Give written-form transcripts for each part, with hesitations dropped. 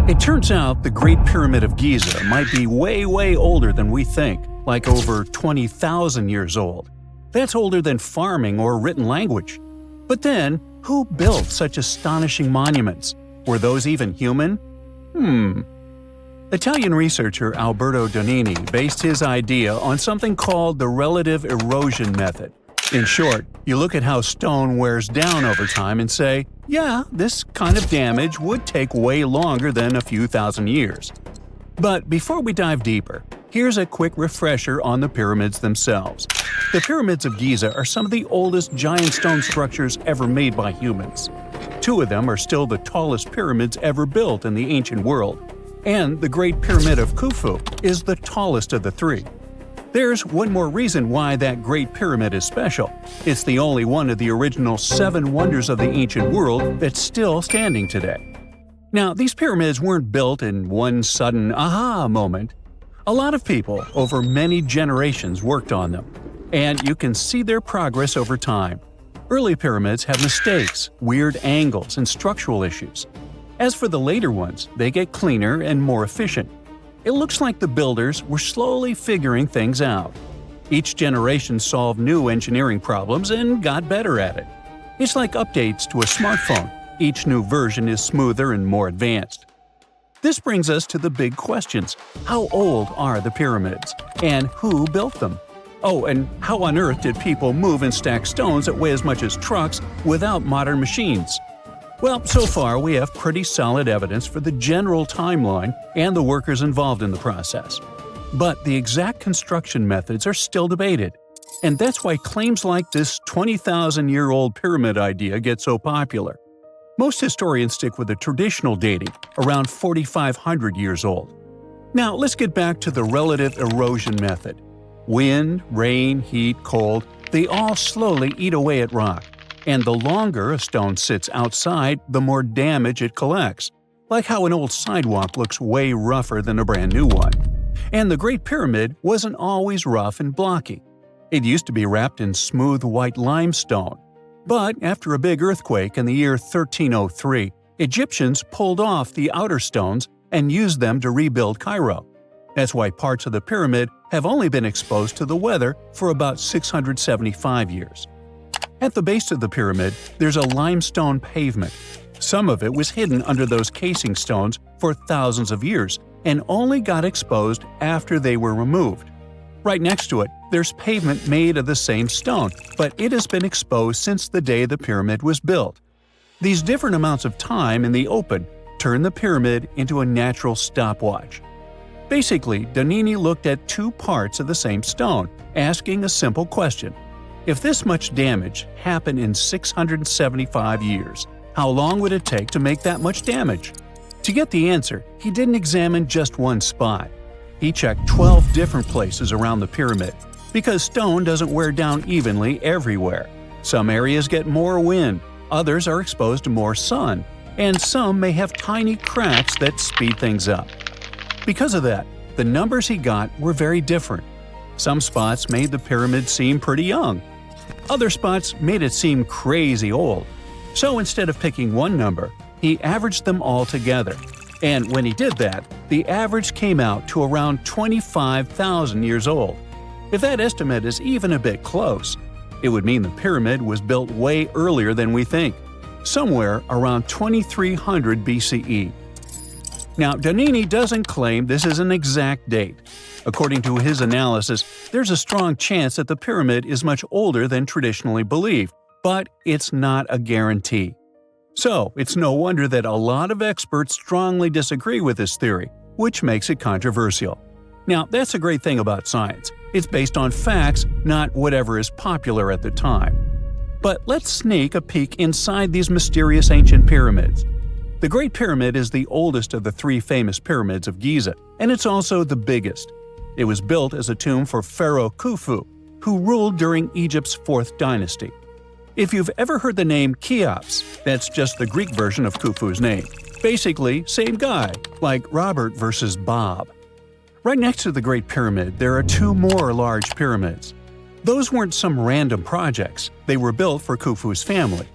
It turns out the Great Pyramid of Giza might be way older than we think, like over 20,000 years old. That's older than farming or written language. But then, who built such astonishing monuments? Were those even human? Italian researcher Alberto Donini based his idea on something called the relative erosion method. In short, you look at how stone wears down over time and say, yeah, this kind of damage would take way longer than a few thousand years. But before we dive deeper, here's a quick refresher on the pyramids themselves. The pyramids of Giza are some of the oldest giant stone structures ever made by humans. 2 of them are still the tallest pyramids ever built in the ancient world, and the Great Pyramid of Khufu is the tallest of the 3. There's one more reason why that Great Pyramid is special. It's the only one of the original 7 wonders of the ancient world that's still standing today. Now, these pyramids weren't built in one sudden aha moment. A lot of people over many generations worked on them, and you can see their progress over time. Early pyramids have mistakes, weird angles, and structural issues. As for the later ones, they get cleaner and more efficient. It looks like the builders were slowly figuring things out. Each generation solved new engineering problems and got better at it. It's like updates to a smartphone. Each new version is smoother and more advanced. This brings us to the big questions. How old are the pyramids? And who built them? Oh, and how on earth did people move and stack stones that weigh as much as trucks without modern machines? Well, so far we have pretty solid evidence for the general timeline and the workers involved in the process. But the exact construction methods are still debated. And that's why claims like this 20,000-year-old pyramid idea get so popular. Most historians stick with the traditional dating, around 4,500 years old. Now let's get back to the relative erosion method. Wind, rain, heat, cold, they all slowly eat away at rock. And the longer a stone sits outside, the more damage it collects. Like how an old sidewalk looks way rougher than a brand new one. And the Great Pyramid wasn't always rough and blocky. It used to be wrapped in smooth white limestone. But after a big earthquake in the year 1303, Egyptians pulled off the outer stones and used them to rebuild Cairo. That's why parts of the pyramid have only been exposed to the weather for about 675 years. At the base of the pyramid, there's a limestone pavement. Some of it was hidden under those casing stones for thousands of years and only got exposed after they were removed. Right next to it, there's pavement made of the same stone, but it has been exposed since the day the pyramid was built. These different amounts of time in the open turn the pyramid into a natural stopwatch. Basically, Donini looked at 2 parts of the same stone, asking a simple question. If this much damage happened in 675 years, how long would it take to make that much damage? To get the answer, he didn't examine just one spot. He checked 12 different places around the pyramid, because stone doesn't wear down evenly everywhere. Some areas get more wind, others are exposed to more sun, and some may have tiny cracks that speed things up. Because of that, the numbers he got were very different. Some spots made the pyramid seem pretty young. Other spots made it seem crazy old. So instead of picking one number, he averaged them all together. And when he did that, the average came out to around 25,000 years old. If that estimate is even a bit close, it would mean the pyramid was built way earlier than we think, somewhere around 2300 BCE. Now, Donini doesn't claim this is an exact date. According to his analysis, there's a strong chance that the pyramid is much older than traditionally believed, but it's not a guarantee. So, it's no wonder that a lot of experts strongly disagree with this theory, which makes it controversial. Now, that's a great thing about science. It's based on facts, not whatever is popular at the time. But let's sneak a peek inside these mysterious ancient pyramids. The Great Pyramid is the oldest of the 3 famous pyramids of Giza, and it's also the biggest. It was built as a tomb for Pharaoh Khufu, who ruled during Egypt's 4th dynasty. If you've ever heard the name Cheops, that's just the Greek version of Khufu's name. Basically, same guy, like Robert versus Bob. Right next to the Great Pyramid, there are 2 more large pyramids. Those weren't some random projects, they were built for Khufu's family.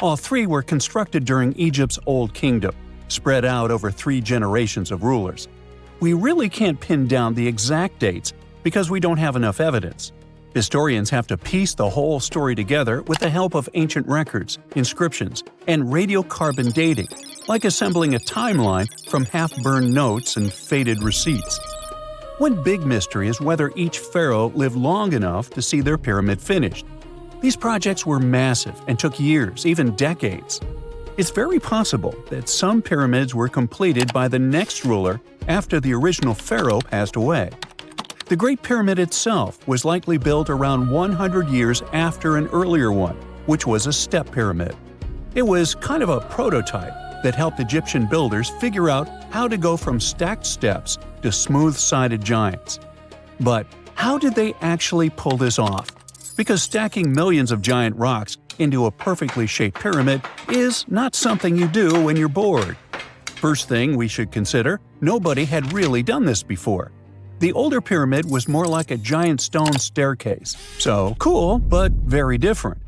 All 3 were constructed during Egypt's Old Kingdom, spread out over 3 generations of rulers. We really can't pin down the exact dates because we don't have enough evidence. Historians have to piece the whole story together with the help of ancient records, inscriptions, and radiocarbon dating, like assembling a timeline from half-burned notes and faded receipts. One big mystery is whether each pharaoh lived long enough to see their pyramid finished. These projects were massive and took years, even decades. It's very possible that some pyramids were completed by the next ruler after the original pharaoh passed away. The Great Pyramid itself was likely built around 100 years after an earlier one, which was a step pyramid. It was kind of a prototype that helped Egyptian builders figure out how to go from stacked steps to smooth-sided giants. But how did they actually pull this off? Because stacking millions of giant rocks into a perfectly shaped pyramid is not something you do when you're bored. First thing we should consider, nobody had really done this before. The older pyramid was more like a giant stone staircase, so cool but very different.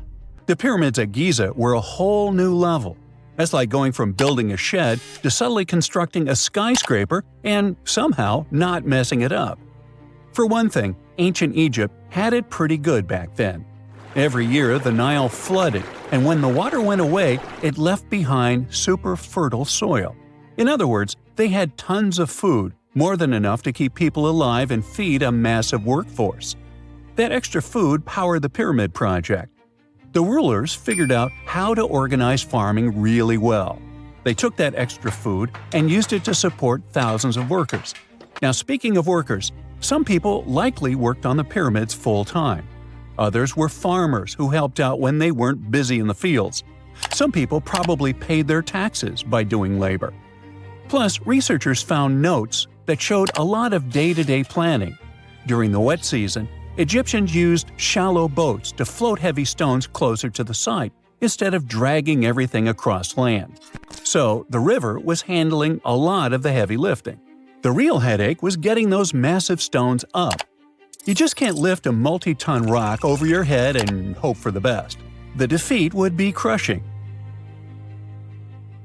The pyramids at Giza were a whole new level. That's like going from building a shed to suddenly constructing a skyscraper and somehow not messing it up. For one thing, ancient Egypt had it pretty good back then. Every year the Nile flooded, and when the water went away, it left behind super fertile soil. In other words, they had tons of food, more than enough to keep people alive and feed a massive workforce. That extra food powered the pyramid project. The rulers figured out how to organize farming really well. They took that extra food and used it to support thousands of workers. Now, speaking of workers, some people likely worked on the pyramids full-time. Others were farmers who helped out when they weren't busy in the fields. Some people probably paid their taxes by doing labor. Plus, researchers found notes that showed a lot of day-to-day planning. During the wet season, Egyptians used shallow boats to float heavy stones closer to the site instead of dragging everything across land. So, the river was handling a lot of the heavy lifting. The real headache was getting those massive stones up. You just can't lift a multi-ton rock over your head and hope for the best. The defeat would be crushing.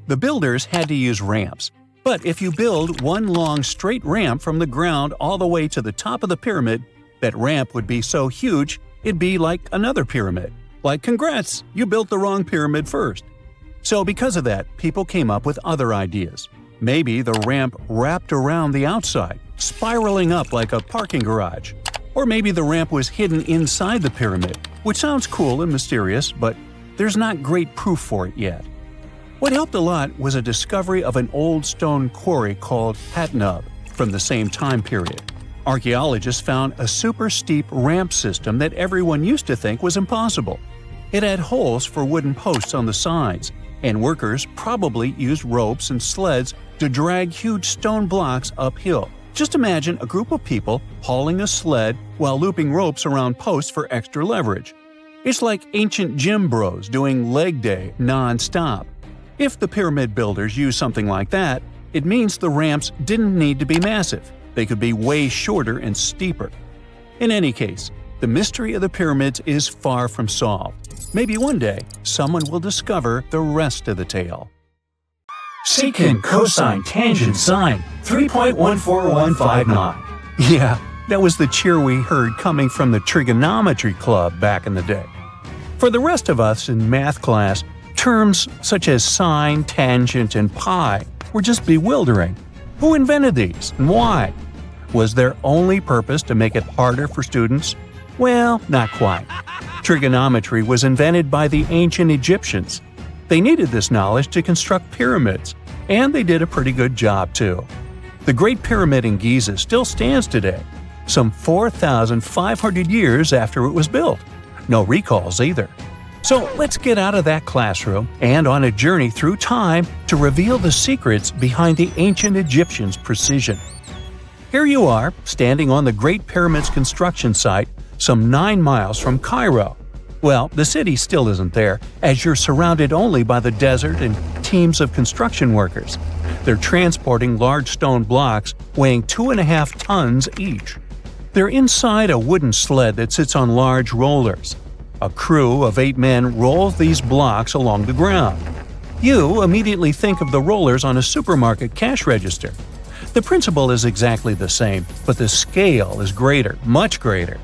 The builders had to use ramps. But if you build one long straight ramp from the ground all the way to the top of the pyramid, that ramp would be so huge it'd be like another pyramid. Like, congrats, you built the wrong pyramid first. So because of that, people came up with other ideas. Maybe the ramp wrapped around the outside, spiraling up like a parking garage. Or maybe the ramp was hidden inside the pyramid, which sounds cool and mysterious, but there's not great proof for it yet. What helped a lot was a discovery of an old stone quarry called Hatnub from the same time period. Archaeologists found a super steep ramp system that everyone used to think was impossible. It had holes for wooden posts on the sides, and workers probably used ropes and sleds to drag huge stone blocks uphill. Just imagine a group of people hauling a sled while looping ropes around posts for extra leverage. It's like ancient gym bros doing leg day non-stop. If the pyramid builders used something like that, it means the ramps didn't need to be massive. They could be way shorter and steeper. In any case, the mystery of the pyramids is far from solved. Maybe one day, someone will discover the rest of the tale. Secant, cosine, tangent, sine, 3.14159. Yeah, that was the cheer we heard coming from the trigonometry club back in the day. For the rest of us in math class, terms such as sine, tangent, and pi were just bewildering. Who invented these and why? Was their only purpose to make it harder for students? Well, not quite. Trigonometry was invented by the ancient Egyptians. They needed this knowledge to construct pyramids, and they did a pretty good job too. The Great Pyramid in Giza still stands today, some 4,500 years after it was built. No recalls either. So let's get out of that classroom and on a journey through time to reveal the secrets behind the ancient Egyptians' precision. Here you are, standing on the Great Pyramid's construction site, some 9 miles from Cairo. Well, the city still isn't there, as you're surrounded only by the desert and teams of construction workers. They're transporting large stone blocks weighing 2.5 tons each. They're inside a wooden sled that sits on large rollers. A crew of 8 men rolls these blocks along the ground. You immediately think of the rollers on a supermarket cash register. The principle is exactly the same, but the scale is greater, much greater.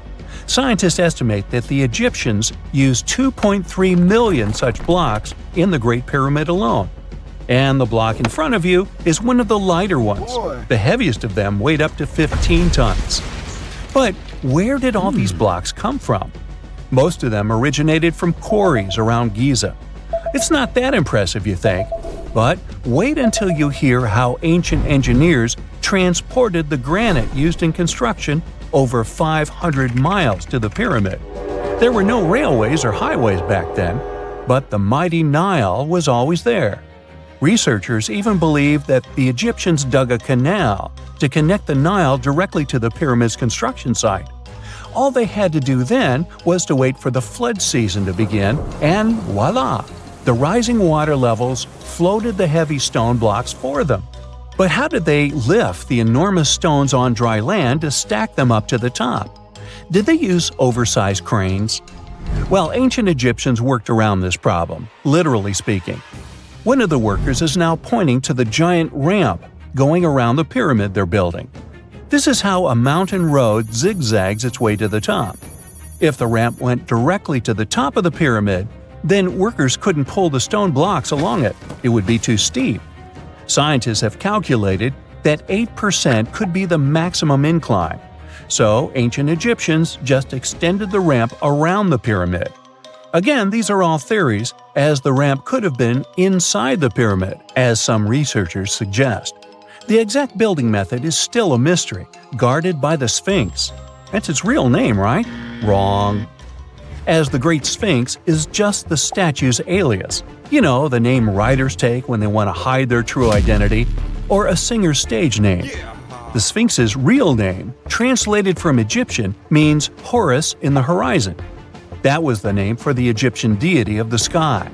Scientists estimate that the Egyptians used 2.3 million such blocks in the Great Pyramid alone. And the block in front of you is one of the lighter ones. The heaviest of them weighed up to 15 tons. But where did all these blocks come from? Most of them originated from quarries around Giza. It's not that impressive, you think, but wait until you hear how ancient engineers transported the granite used in construction over 500 miles to the pyramid. There were no railways or highways back then, but the mighty Nile was always there. Researchers even believe that the Egyptians dug a canal to connect the Nile directly to the pyramid's construction site. All they had to do then was to wait for the flood season to begin, and voila! The rising water levels floated the heavy stone blocks for them. But how did they lift the enormous stones on dry land to stack them up to the top? Did they use oversized cranes? Well, ancient Egyptians worked around this problem, literally speaking. One of the workers is now pointing to the giant ramp going around the pyramid they're building. This is how a mountain road zigzags its way to the top. If the ramp went directly to the top of the pyramid, then workers couldn't pull the stone blocks along it. It would be too steep. Scientists have calculated that 8% could be the maximum incline. So ancient Egyptians just extended the ramp around the pyramid. Again, these are all theories, as the ramp could have been inside the pyramid, as some researchers suggest. The exact building method is still a mystery, guarded by the Sphinx. That's its real name, right? Wrong. As the Great Sphinx is just the statue's alias. You know, the name writers take when they want to hide their true identity, or a singer's stage name. The Sphinx's real name, translated from Egyptian, means Horus in the horizon. That was the name for the Egyptian deity of the sky.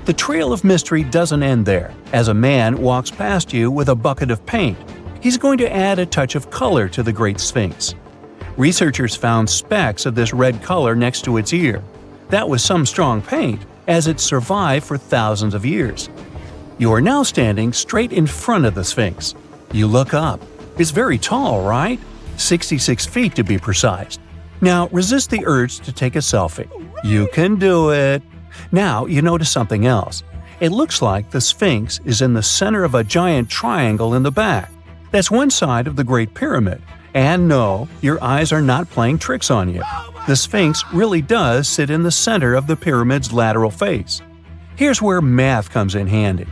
The trail of mystery doesn't end there. As a man walks past you with a bucket of paint, he's going to add a touch of color to the Great Sphinx. Researchers found specks of this red color next to its ear. That was some strong paint, as it survived for thousands of years. You are now standing straight in front of the Sphinx. You look up. It's very tall, right? 66 feet to be precise. Now resist the urge to take a selfie. You can do it. Now you notice something else. It looks like the Sphinx is in the center of a giant triangle in the back. That's one side of the Great Pyramid. And no, your eyes are not playing tricks on you. The Sphinx really does sit in the center of the pyramid's lateral face. Here's where math comes in handy.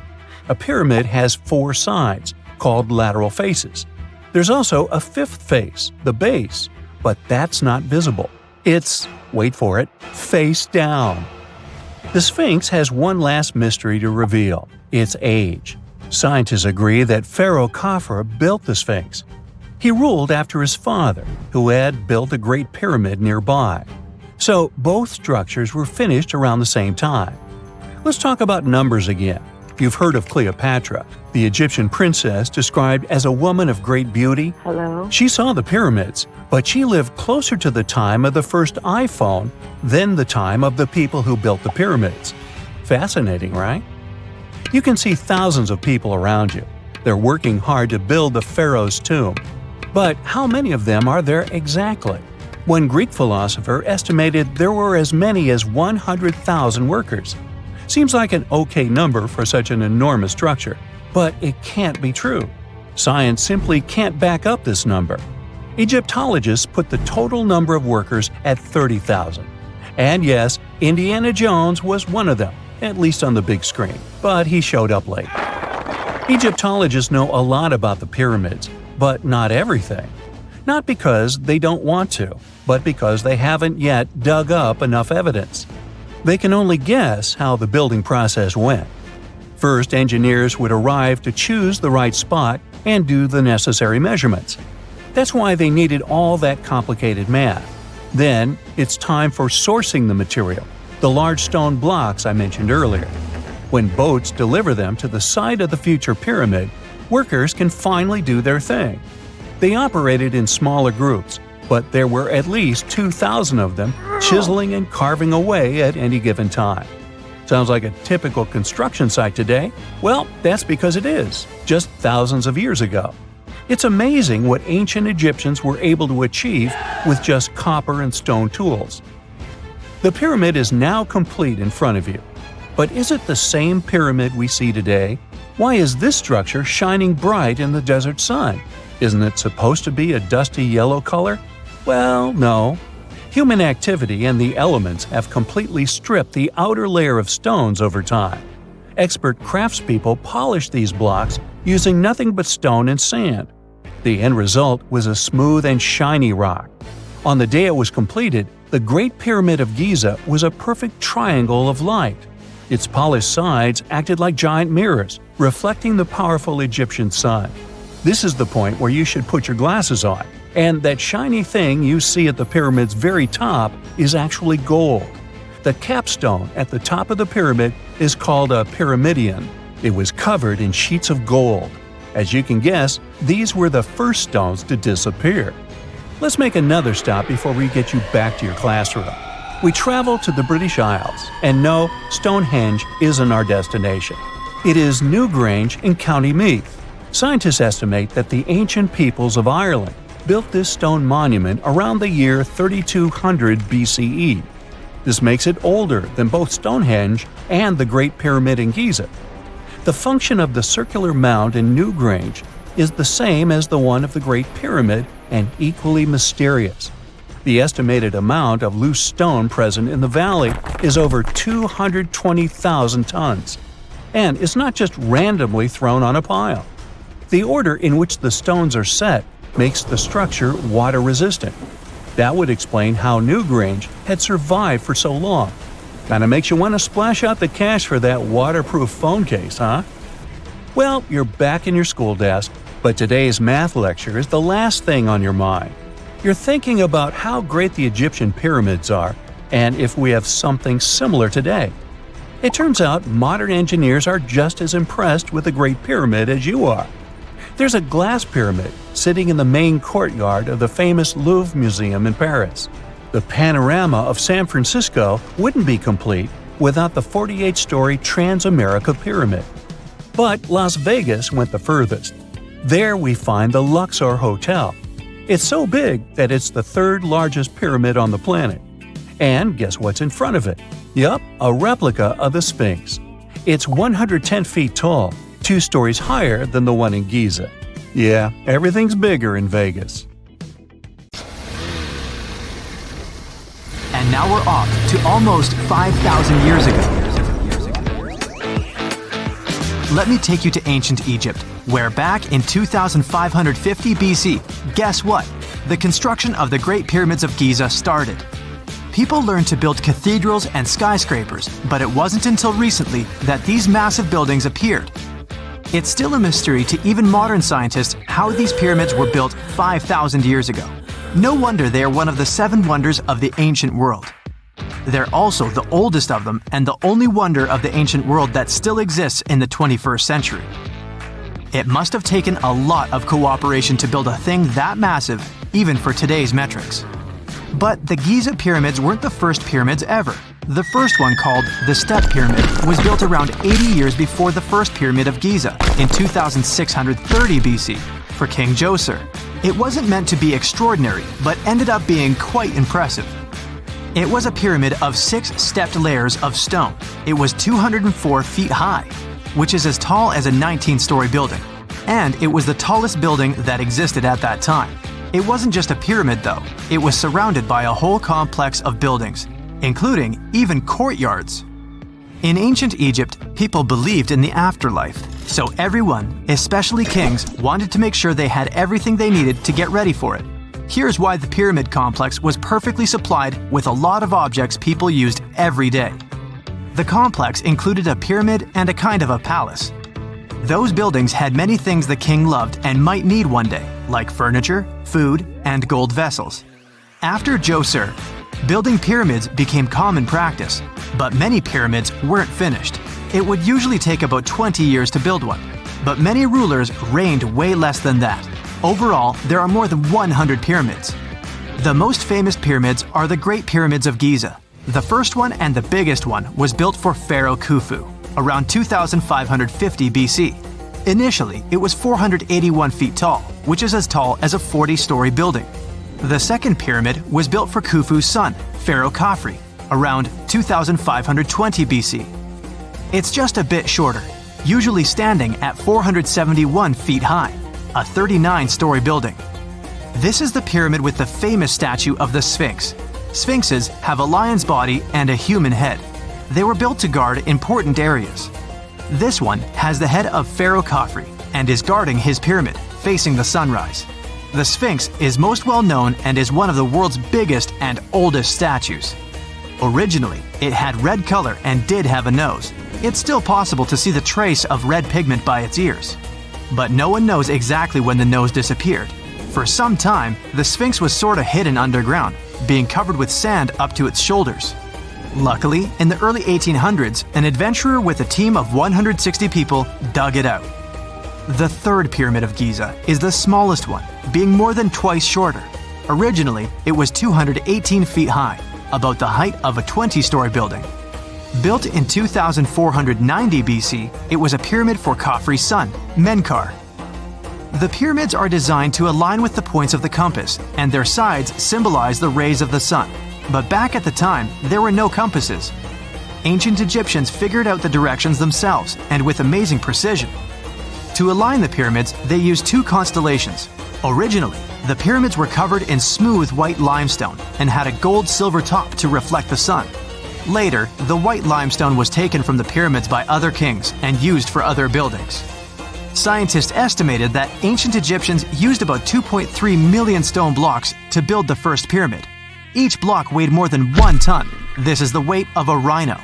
A pyramid has 4 sides, called lateral faces. There's also a 5th face, the base, but that's not visible. It's, wait for it, face down. The Sphinx has one last mystery to reveal: its age. Scientists agree that Pharaoh Khafre built the Sphinx. He ruled after his father, who had built a great pyramid nearby. So both structures were finished around the same time. Let's talk about numbers again. You've heard of Cleopatra, the Egyptian princess described as a woman of great beauty. Hello? She saw the pyramids, but she lived closer to the time of the first iPhone than the time of the people who built the pyramids. Fascinating, right? You can see thousands of people around you. They're working hard to build the pharaoh's tomb. But how many of them are there exactly? One Greek philosopher estimated there were as many as 100,000 workers. Seems like an okay number for such an enormous structure, but it can't be true. Science simply can't back up this number. Egyptologists put the total number of workers at 30,000. And yes, Indiana Jones was one of them, at least on the big screen, but he showed up late. Egyptologists know a lot about the pyramids, but not everything. Not because they don't want to, but because they haven't yet dug up enough evidence. They can only guess how the building process went. First, engineers would arrive to choose the right spot and do the necessary measurements. That's why they needed all that complicated math. Then, it's time for sourcing the material, the large stone blocks I mentioned earlier. When boats deliver them to the site of the future pyramid, workers can finally do their thing. They operated in smaller groups, but there were at least 2,000 of them chiseling and carving away at any given time. Sounds like a typical construction site today? Well, that's because it is, just thousands of years ago. It's amazing what ancient Egyptians were able to achieve with just copper and stone tools. The pyramid is now complete in front of you. But is it the same pyramid we see today? Why is this structure shining bright in the desert sun? Isn't it supposed to be a dusty yellow color? Well, no. Human activity and the elements have completely stripped the outer layer of stones over time. Expert craftspeople polished these blocks using nothing but stone and sand. The end result was a smooth and shiny rock. On the day it was completed, the Great Pyramid of Giza was a perfect triangle of light. Its polished sides acted like giant mirrors, reflecting the powerful Egyptian sun. This is the point where you should put your glasses on, and that shiny thing you see at the pyramid's very top is actually gold. The capstone at the top of the pyramid is called a pyramidion. It was covered in sheets of gold. As you can guess, these were the first stones to disappear. Let's make another stop before we get you back to your classroom. We travel to the British Isles, and no, Stonehenge isn't our destination. It is Newgrange in County Meath. Scientists estimate that the ancient peoples of Ireland built this stone monument around the year 3200 BCE. This makes it older than both Stonehenge and the Great Pyramid in Giza. The function of the circular mound in Newgrange is the same as the one of the Great Pyramid and equally mysterious. The estimated amount of loose stone present in the valley is over 220,000 tons. And it's not just randomly thrown on a pile. The order in which the stones are set makes the structure water-resistant. That would explain how Newgrange had survived for so long. Kinda makes you want to splash out the cash for that waterproof phone case, huh? Well, you're back in your school desk, but today's math lecture is the last thing on your mind. You're thinking about how great the Egyptian pyramids are, and if we have something similar today. It turns out modern engineers are just as impressed with the Great Pyramid as you are. There's a glass pyramid sitting in the main courtyard of the famous Louvre Museum in Paris. The panorama of San Francisco wouldn't be complete without the 48-story Transamerica Pyramid. But Las Vegas went the furthest. There we find the Luxor Hotel. It's so big that it's the third largest pyramid on the planet. And guess what's in front of it? Yup, a replica of the Sphinx. It's 110 feet tall, 2 stories higher than the one in Giza. Yeah, everything's bigger in Vegas. And now we're off to almost 5,000 years ago. Let me take you to ancient Egypt, where back in 2550 BC, guess what? The construction of the Great Pyramids of Giza started. People learned to build cathedrals and skyscrapers, but it wasn't until recently that these massive buildings appeared. It's still a mystery to even modern scientists how these pyramids were built 5,000 years ago. No wonder they are one of the 7 wonders of the ancient world. They're also the oldest of them and the only wonder of the ancient world that still exists in the 21st century. It must have taken a lot of cooperation to build a thing that massive, even for today's metrics. But the Giza pyramids weren't the first pyramids ever. The first one, called the Step Pyramid, was built around 80 years before the first pyramid of Giza in 2630 BC for King Djoser. It wasn't meant to be extraordinary, but ended up being quite impressive. It was a pyramid of 6 stepped layers of stone. It was 204 feet high, which is as tall as a 19-story building. And it was the tallest building that existed at that time. It wasn't just a pyramid though, it was surrounded by a whole complex of buildings, including even courtyards. In ancient Egypt, people believed in the afterlife, so everyone, especially kings, wanted to make sure they had everything they needed to get ready for it. Here's why the pyramid complex was perfectly supplied with a lot of objects people used every day. The complex included a pyramid and a kind of a palace. Those buildings had many things the king loved and might need one day, like furniture, food, and gold vessels. After Djoser, building pyramids became common practice, but many pyramids weren't finished. It would usually take about 20 years to build one, but many rulers reigned way less than that. Overall, there are more than 100 pyramids. The most famous pyramids are the Great Pyramids of Giza. The first one and the biggest one was built for Pharaoh Khufu, around 2550 BC. Initially, it was 481 feet tall, which is as tall as a 40-story building. The second pyramid was built for Khufu's son, Pharaoh Khafre, around 2520 BC. It's just a bit shorter, usually standing at 471 feet high, a 39-story building. This is the pyramid with the famous statue of the Sphinx. Sphinxes have a lion's body and a human head. They were built to guard important areas. This one has the head of Pharaoh Khafre and is guarding his pyramid, facing the sunrise. The Sphinx is most well known and is one of the world's biggest and oldest statues. Originally, it had red color and did have a nose. It's still possible to see the trace of red pigment by its ears. But no one knows exactly when the nose disappeared. For some time, the Sphinx was sort of hidden underground, being covered with sand up to its shoulders. Luckily, in the early 1800s, an adventurer with a team of 160 people dug it out. The third pyramid of Giza is the smallest one, being more than twice shorter. Originally, it was 218 feet high, about the height of a 20-story building. Built in 2490 BC, it was a pyramid for Khafre's son, Menkaure. The pyramids are designed to align with the points of the compass, and their sides symbolize the rays of the sun. But back at the time, there were no compasses. Ancient Egyptians figured out the directions themselves, and with amazing precision. To align the pyramids, they used two constellations. Originally, the pyramids were covered in smooth white limestone and had a gold-silver top to reflect the sun. Later, the white limestone was taken from the pyramids by other kings and used for other buildings. Scientists estimated that ancient Egyptians used about 2.3 million stone blocks to build the first pyramid. Each block weighed more than 1 ton. This is the weight of a rhino.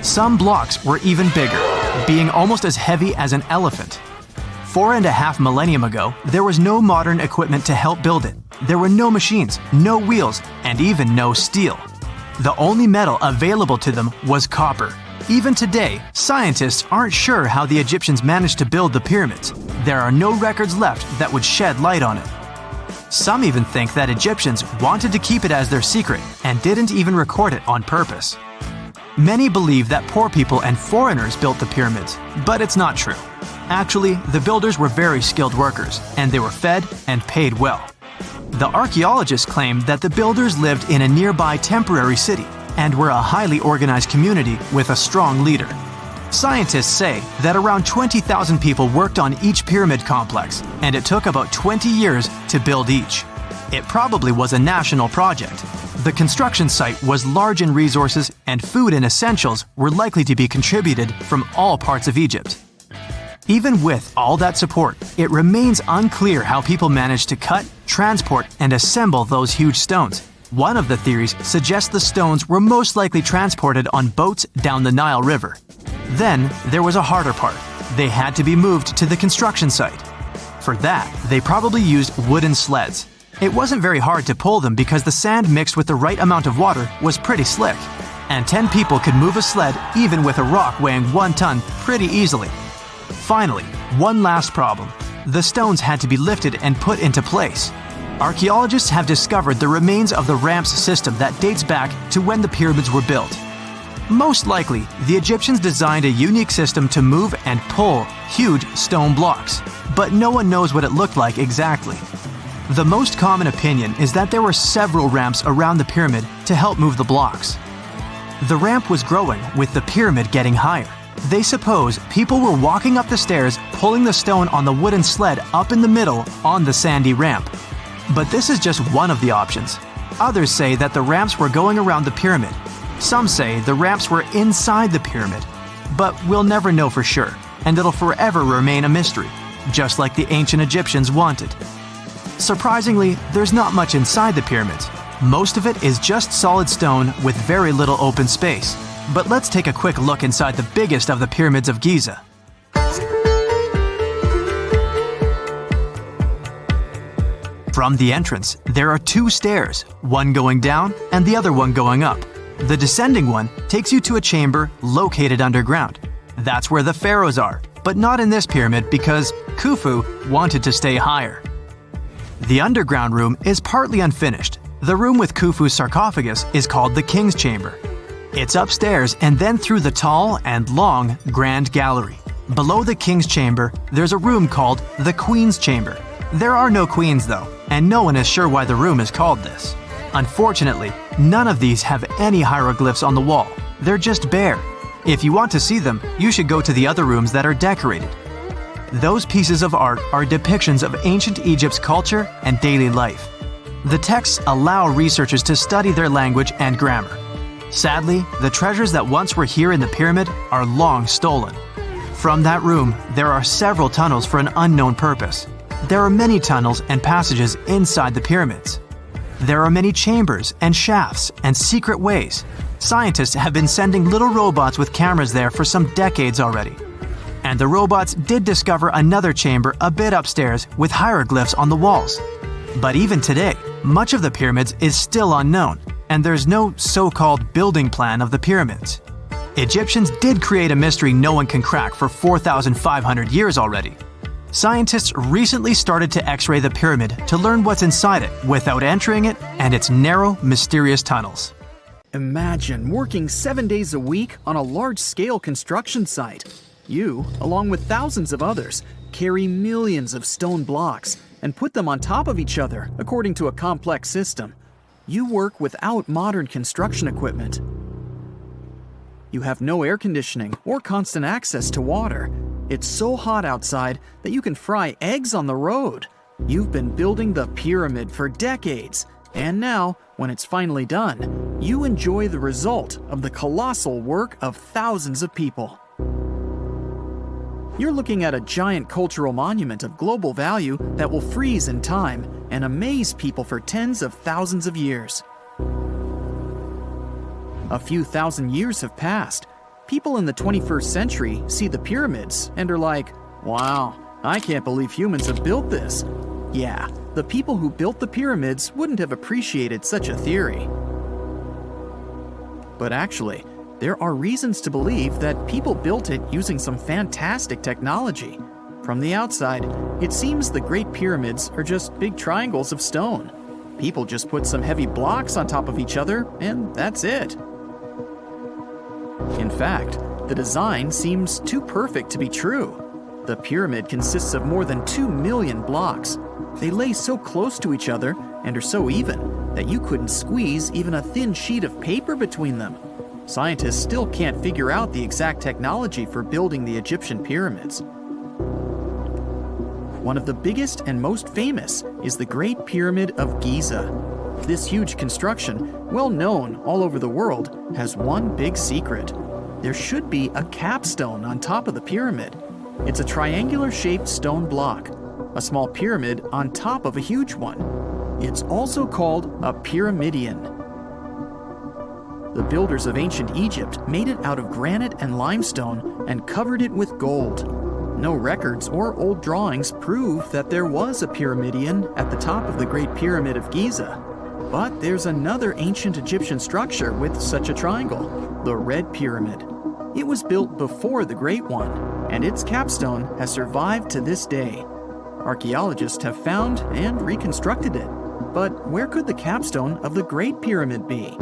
Some blocks were even bigger, being almost as heavy as an elephant. 4.5 millennia ago, there was no modern equipment to help build it. There were no machines, no wheels, and even no steel. The only metal available to them was copper. Even today, scientists aren't sure how the Egyptians managed to build the pyramids. There are no records left that would shed light on it. Some even think that Egyptians wanted to keep it as their secret and didn't even record it on purpose. Many believe that poor people and foreigners built the pyramids, but it's not true. Actually, the builders were very skilled workers, and they were fed and paid well. The archaeologists claim that the builders lived in a nearby temporary city and were a highly organized community with a strong leader. Scientists say that around 20,000 people worked on each pyramid complex, and it took about 20 years to build each. It probably was a national project. The construction site was large in resources, and food and essentials were likely to be contributed from all parts of Egypt. Even with all that support, it remains unclear how people managed to cut, transport, and assemble those huge stones. One of the theories suggests the stones were most likely transported on boats down the Nile River. Then, there was a harder part. They had to be moved to the construction site. For that, they probably used wooden sleds. It wasn't very hard to pull them because the sand mixed with the right amount of water was pretty slick. And 10 people could move a sled even with a rock weighing 1 ton pretty easily. Finally, one last problem. The stones had to be lifted and put into place. Archaeologists have discovered the remains of the ramps system that dates back to when the pyramids were built. Most likely, the Egyptians designed a unique system to move and pull huge stone blocks, but no one knows what it looked like exactly. The most common opinion is that there were several ramps around the pyramid to help move the blocks. The ramp was growing with the pyramid getting higher. They suppose people were walking up the stairs, pulling the stone on the wooden sled up in the middle on the sandy ramp. But this is just one of the options. Others say that the ramps were going around the pyramid. Some say the ramps were inside the pyramid. But we'll never know for sure, and it'll forever remain a mystery, just like the ancient Egyptians wanted. Surprisingly, there's not much inside the pyramids. Most of it is just solid stone with very little open space. But let's take a quick look inside the biggest of the pyramids of Giza. From the entrance, there are 2 stairs, one going down and the other one going up. The descending one takes you to a chamber located underground. That's where the pharaohs are, but not in this pyramid because Khufu wanted to stay higher. The underground room is partly unfinished. The room with Khufu's sarcophagus is called the King's Chamber. It's upstairs and then through the tall and long Grand Gallery. Below the King's Chamber, there's a room called the Queen's Chamber. There are no queens though, and no one is sure why the room is called this. Unfortunately, none of these have any hieroglyphs on the wall. They're just bare. If you want to see them, you should go to the other rooms that are decorated. Those pieces of art are depictions of ancient Egypt's culture and daily life. The texts allow researchers to study their language and grammar. Sadly, the treasures that once were here in the pyramid are long stolen. From that room, there are several tunnels for an unknown purpose. There are many tunnels and passages inside the pyramids. There are many chambers and shafts and secret ways. Scientists have been sending little robots with cameras there for some decades already. And the robots did discover another chamber a bit upstairs with hieroglyphs on the walls. But even today, much of the pyramids is still unknown, and there's no so-called building plan of the pyramids. Egyptians did create a mystery no one can crack for 4,500 years already. Scientists recently started to X-ray the pyramid to learn what's inside it without entering it and its narrow, mysterious tunnels. Imagine working 7 days a week on a large-scale construction site. You, along with thousands of others, carry millions of stone blocks and put them on top of each other according to a complex system. You work without modern construction equipment. You have no air conditioning or constant access to water. It's so hot outside that you can fry eggs on the road. You've been building the pyramid for decades, and now, when it's finally done, you enjoy the result of the colossal work of thousands of people. You're looking at a giant cultural monument of global value that will freeze in time and amaze people for tens of thousands of years. A few thousand years have passed. People in the 21st century see the pyramids and are like, wow, I can't believe humans have built this. Yeah, the people who built the pyramids wouldn't have appreciated such a theory. But actually, there are reasons to believe that people built it using some fantastic technology. From the outside, it seems the Great Pyramids are just big triangles of stone. People just put some heavy blocks on top of each other, and that's it. In fact, the design seems too perfect to be true. The pyramid consists of more than 2 million blocks. They lay so close to each other and are so even that you couldn't squeeze even a thin sheet of paper between them. Scientists still can't figure out the exact technology for building the Egyptian pyramids. One of the biggest and most famous is the Great Pyramid of Giza. This huge construction, well known all over the world, has one big secret. There should be a capstone on top of the pyramid. It's a triangular-shaped stone block, a small pyramid on top of a huge one. It's also called a pyramidion. The builders of ancient Egypt made it out of granite and limestone and covered it with gold. No records or old drawings prove that there was a pyramidion at the top of the Great Pyramid of Giza. But there's another ancient Egyptian structure with such a triangle, the Red Pyramid. It was built before the Great One, and its capstone has survived to this day. Archaeologists have found and reconstructed it. But where could the capstone of the Great Pyramid be?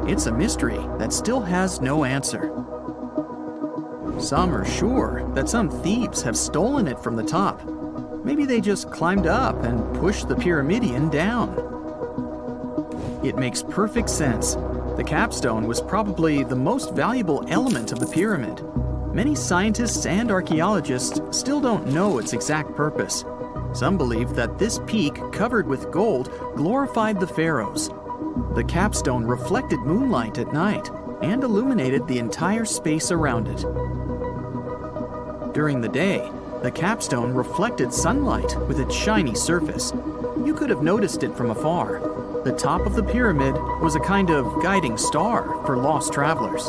It's a mystery that still has no answer. Some are sure that some thieves have stolen it from the top. Maybe they just climbed up and pushed the pyramidion down. It makes perfect sense. The capstone was probably the most valuable element of the pyramid. Many scientists and archaeologists still don't know its exact purpose. Some believe that this peak covered with gold glorified the pharaohs. The capstone reflected moonlight at night and illuminated the entire space around it. During the day, the capstone reflected sunlight with its shiny surface. You could have noticed it from afar. The top of the pyramid was a kind of guiding star for lost travelers.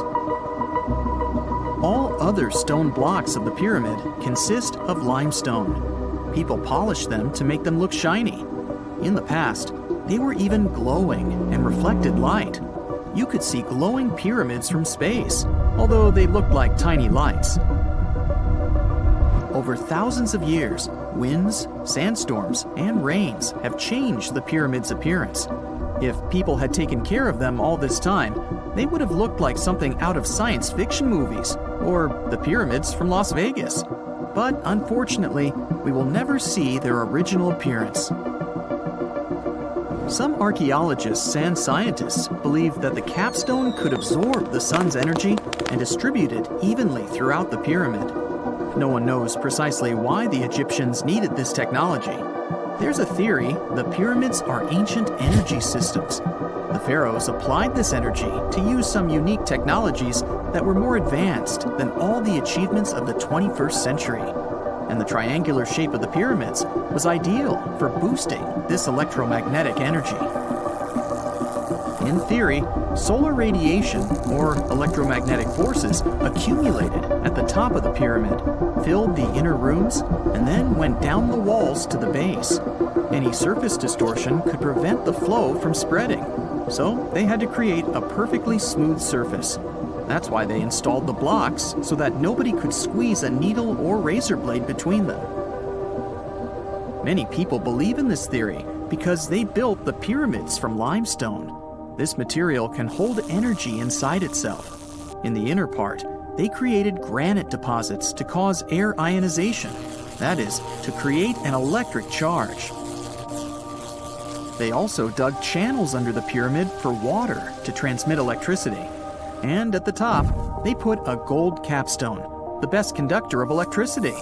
All other stone blocks of the pyramid consist of limestone. People polished them to make them look shiny. In the past, they were even glowing and reflected light. You could see glowing pyramids from space, although they looked like tiny lights. Over thousands of years, winds, sandstorms, and rains have changed the pyramid's appearance. If people had taken care of them all this time, they would have looked like something out of science fiction movies or the pyramids from Las Vegas. But unfortunately, we will never see their original appearance. Some archaeologists and scientists believe that the capstone could absorb the sun's energy and distribute it evenly throughout the pyramid. No one knows precisely why the Egyptians needed this technology. There's a theory the pyramids are ancient energy systems. The pharaohs applied this energy to use some unique technologies that were more advanced than all the achievements of the 21st century. And the triangular shape of the pyramids was ideal for boosting this electromagnetic energy. In theory, solar radiation, or electromagnetic forces, accumulated at the top of the pyramid, filled the inner rooms, and then went down the walls to the base. Any surface distortion could prevent the flow from spreading, so they had to create a perfectly smooth surface. That's why they installed the blocks so that nobody could squeeze a needle or razor blade between them. Many people believe in this theory because they built the pyramids from limestone. This material can hold energy inside itself. In the inner part, they created granite deposits to cause air ionization, that is, to create an electric charge. They also dug channels under the pyramid for water to transmit electricity. And at the top, they put a gold capstone, the best conductor of electricity.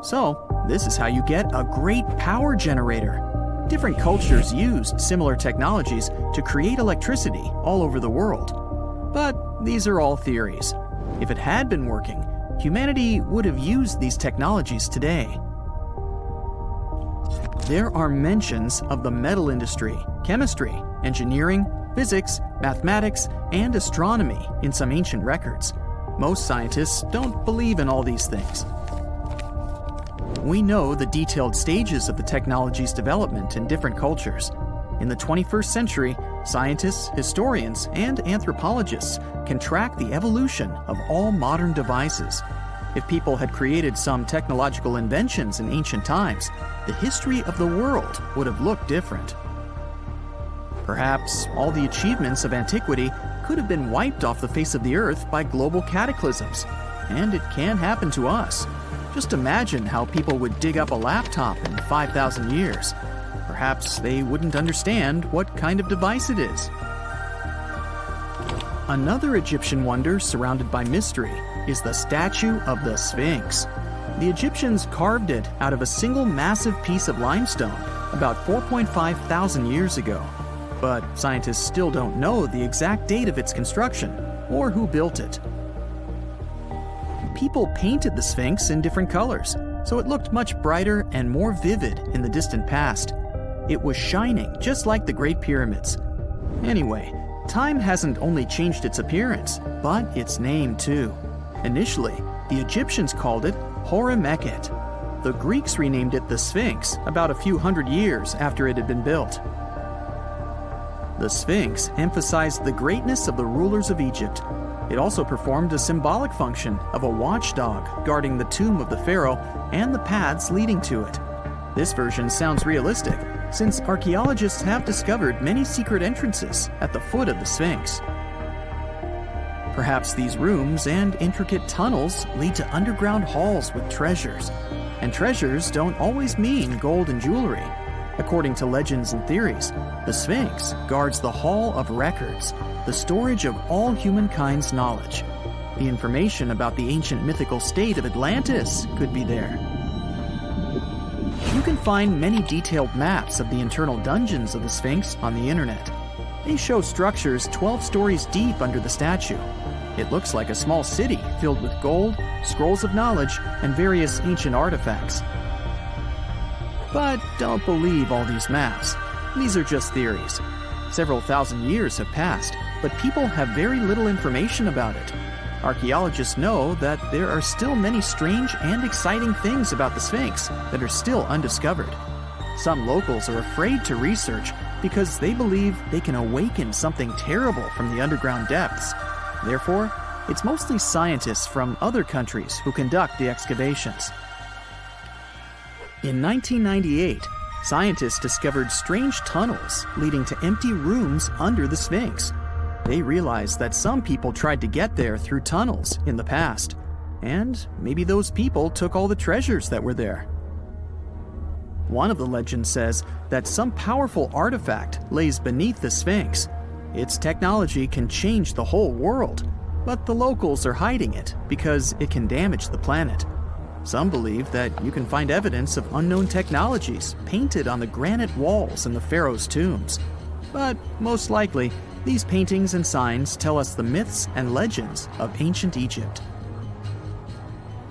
So, this is how you get a great power generator. Different cultures used similar technologies to create electricity all over the world. But these are all theories. If it had been working, humanity would have used these technologies today. There are mentions of the metal industry, chemistry, engineering, physics, mathematics, and astronomy in some ancient records. Most scientists don't believe in all these things. We know the detailed stages of the technology's development in different cultures. In the 21st century, scientists, historians, and anthropologists can track the evolution of all modern devices. If people had created some technological inventions in ancient times, the history of the world would have looked different. Perhaps all the achievements of antiquity could have been wiped off the face of the earth by global cataclysms. And it can happen to us. Just imagine how people would dig up a laptop in 5,000 years. Perhaps they wouldn't understand what kind of device it is. Another Egyptian wonder surrounded by mystery is the statue of the Sphinx. The Egyptians carved it out of a single massive piece of limestone about 4.5 thousand years ago. But scientists still don't know the exact date of its construction or who built it. People painted the Sphinx in different colors, so it looked much brighter and more vivid in the distant past. It was shining just like the Great Pyramids. Anyway, time hasn't only changed its appearance, but its name too. Initially, the Egyptians called it Hor-Mekhet. The Greeks renamed it the Sphinx about a few hundred years after it had been built. The Sphinx emphasized the greatness of the rulers of Egypt. It also performed a symbolic function of a watchdog guarding the tomb of the pharaoh and the paths leading to it. This version sounds realistic, since archaeologists have discovered many secret entrances at the foot of the Sphinx. Perhaps these rooms and intricate tunnels lead to underground halls with treasures. And treasures don't always mean gold and jewelry. According to legends and theories, the Sphinx guards the Hall of Records, the storage of all humankind's knowledge. The information about the ancient mythical state of Atlantis could be there. You can find many detailed maps of the internal dungeons of the Sphinx on the internet. They show structures 12 stories deep under the statue. It looks like a small city filled with gold, scrolls of knowledge, and various ancient artifacts. But don't believe all these maps. These are just theories. Several thousand years have passed, but people have very little information about it. Archaeologists know that there are still many strange and exciting things about the Sphinx that are still undiscovered. Some locals are afraid to research because they believe they can awaken something terrible from the underground depths. Therefore, it's mostly scientists from other countries who conduct the excavations. In 1998, Scientists discovered strange tunnels leading to empty rooms under the Sphinx. They realized that some people tried to get there through tunnels in the past, and maybe those people took all the treasures that were there. One of the legends says that some powerful artifact lays beneath the Sphinx. Its technology can change the whole world, but the locals are hiding it because it can damage the planet. Some believe that you can find evidence of unknown technologies painted on the granite walls in the pharaoh's tombs. But most likely, these paintings and signs tell us the myths and legends of ancient Egypt.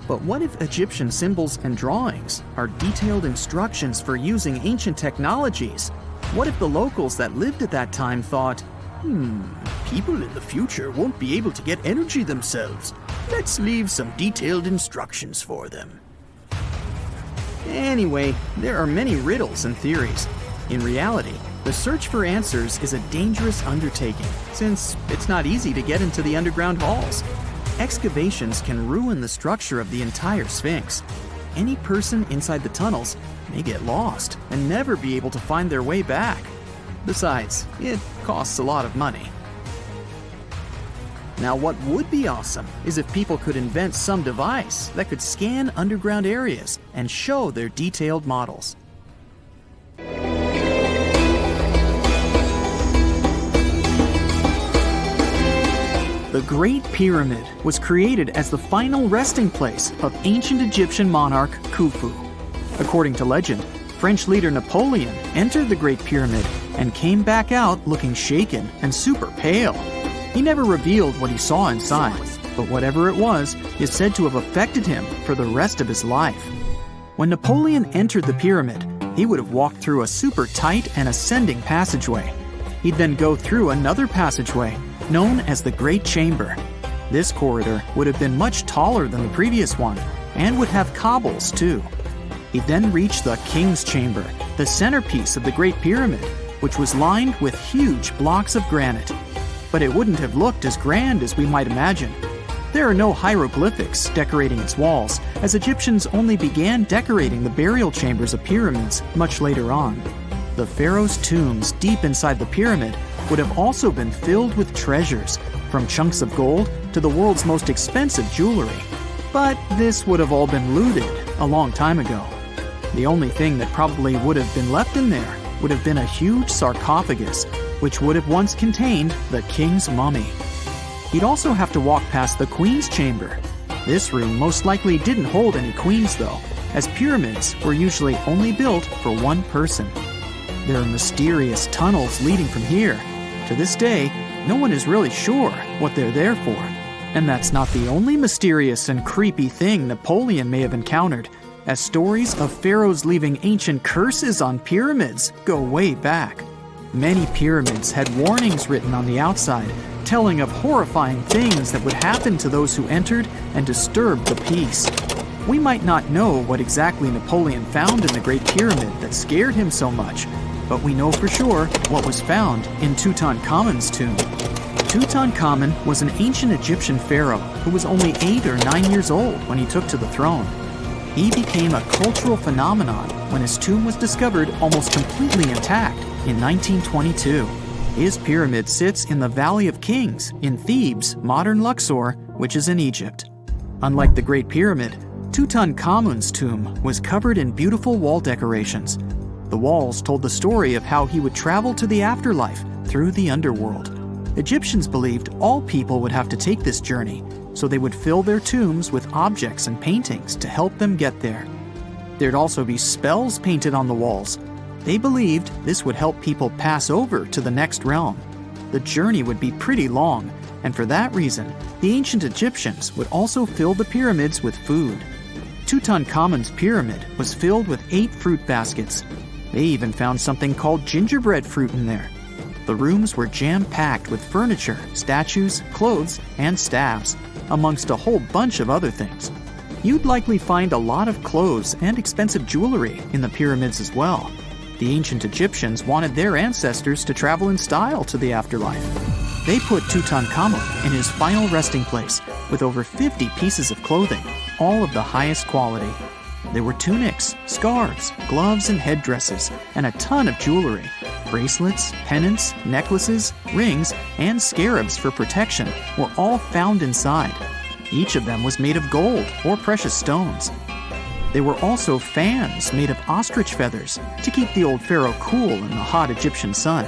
But what if Egyptian symbols and drawings are detailed instructions for using ancient technologies? What if the locals that lived at that time thought, people in the future won't be able to get energy themselves. Let's leave some detailed instructions for them. Anyway, there are many riddles and theories. In reality, the search for answers is a dangerous undertaking, since it's not easy to get into the underground halls. Excavations can ruin the structure of the entire Sphinx. Any person inside the tunnels may get lost and never be able to find their way back. Besides, it costs a lot of money. Now, what would be awesome is if people could invent some device that could scan underground areas and show their detailed models. The Great Pyramid was created as the final resting place of ancient Egyptian monarch Khufu. According to legend, French leader Napoleon entered the Great Pyramid and came back out looking shaken and super pale. He never revealed what he saw inside, but whatever it was is said to have affected him for the rest of his life. When Napoleon entered the pyramid, he would have walked through a super tight and ascending passageway. He'd then go through another passageway, known as the Great Chamber. This corridor would have been much taller than the previous one, and would have cobbles too. He'd then reach the King's Chamber, the centerpiece of the Great Pyramid, which was lined with huge blocks of granite. But it wouldn't have looked as grand as we might imagine. There are no hieroglyphics decorating its walls, as Egyptians only began decorating the burial chambers of pyramids much later on. The pharaoh's tombs deep inside the pyramid would have also been filled with treasures, from chunks of gold to the world's most expensive jewelry. But this would have all been looted a long time ago. The only thing that probably would have been left in there would have been a huge sarcophagus, which would have once contained the king's mummy. He'd also have to walk past the queen's chamber. This room most likely didn't hold any queens though, as pyramids were usually only built for one person. There are mysterious tunnels leading from here. To this day, no one is really sure what they're there for. And that's not the only mysterious and creepy thing Napoleon may have encountered, as stories of pharaohs leaving ancient curses on pyramids go way back. Many pyramids had warnings written on the outside, telling of horrifying things that would happen to those who entered and disturbed the peace. We might not know what exactly Napoleon found in the Great Pyramid that scared him so much, but we know for sure what was found in Tutankhamun's tomb. Tutankhamun was an ancient Egyptian pharaoh who was only 8 or 9 years old when he took to the throne. He became a cultural phenomenon when his tomb was discovered almost completely intact in 1922. His pyramid sits in the Valley of Kings in Thebes, modern Luxor, which is in Egypt. Unlike the Great Pyramid, Tutankhamun's tomb was covered in beautiful wall decorations. The walls told the story of how he would travel to the afterlife through the underworld. Egyptians believed all people would have to take this journey, so they would fill their tombs with objects and paintings to help them get there. There'd also be spells painted on the walls. They believed this would help people pass over to the next realm. The journey would be pretty long, and for that reason, the ancient Egyptians would also fill the pyramids with food. Tutankhamun's pyramid was filled with 8 fruit baskets. They even found something called gingerbread fruit in there. The rooms were jam-packed with furniture, statues, clothes, and staffs, amongst a whole bunch of other things. You'd likely find a lot of clothes and expensive jewelry in the pyramids as well. The ancient Egyptians wanted their ancestors to travel in style to the afterlife. They put Tutankhamun in his final resting place with over 50 pieces of clothing, all of the highest quality. There were tunics, scarves, gloves, and headdresses, and a ton of jewelry. Bracelets, pendants, necklaces, rings, and scarabs for protection were all found inside. Each of them was made of gold or precious stones. There were also fans made of ostrich feathers to keep the old pharaoh cool in the hot Egyptian sun.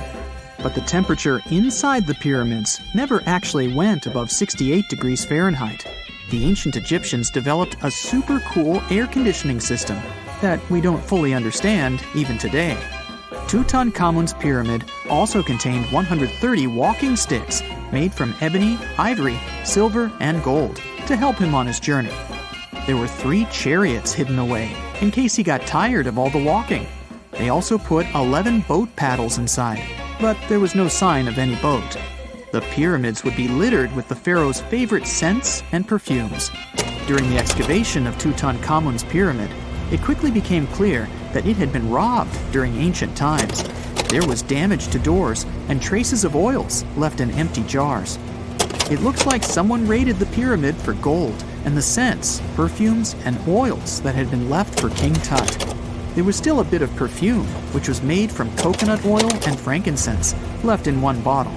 But the temperature inside the pyramids never actually went above 68 degrees Fahrenheit. The ancient Egyptians developed a super cool air conditioning system that we don't fully understand even today. Tutankhamun's pyramid also contained 130 walking sticks made from ebony, ivory, silver, and gold to help him on his journey. There were 3 chariots hidden away in case he got tired of all the walking. They also put 11 boat paddles inside, but there was no sign of any boat. The pyramids would be littered with the pharaoh's favorite scents and perfumes. During the excavation of Tutankhamun's pyramid, it quickly became clear that it had been robbed during ancient times. There was damage to doors and traces of oils left in empty jars. It looks like someone raided the pyramid for gold and the scents, perfumes, and oils that had been left for King Tut. There was still a bit of perfume, which was made from coconut oil and frankincense, left in one bottle.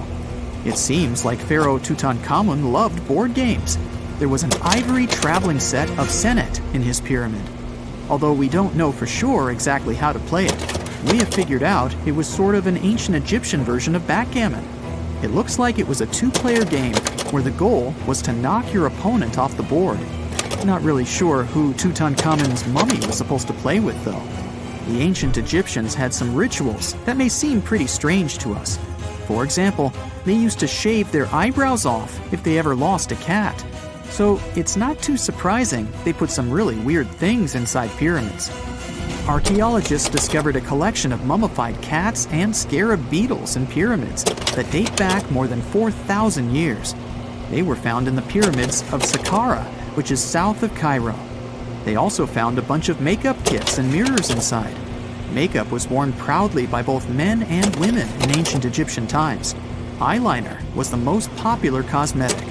It seems like Pharaoh Tutankhamun loved board games. There was an ivory traveling set of senet in his pyramid. Although we don't know for sure exactly how to play it, we have figured out it was sort of an ancient Egyptian version of backgammon. It looks like it was a 2-player game where the goal was to knock your opponent off the board. Not really sure who Tutankhamun's mummy was supposed to play with, though. The ancient Egyptians had some rituals that may seem pretty strange to us. For example, they used to shave their eyebrows off if they ever lost a cat. So it's not too surprising they put some really weird things inside pyramids. Archaeologists discovered a collection of mummified cats and scarab beetles in pyramids that date back more than 4,000 years. They were found in the pyramids of Saqqara, which is south of Cairo. They also found a bunch of makeup kits and mirrors inside. Makeup was worn proudly by both men and women in ancient Egyptian times. Eyeliner was the most popular cosmetic.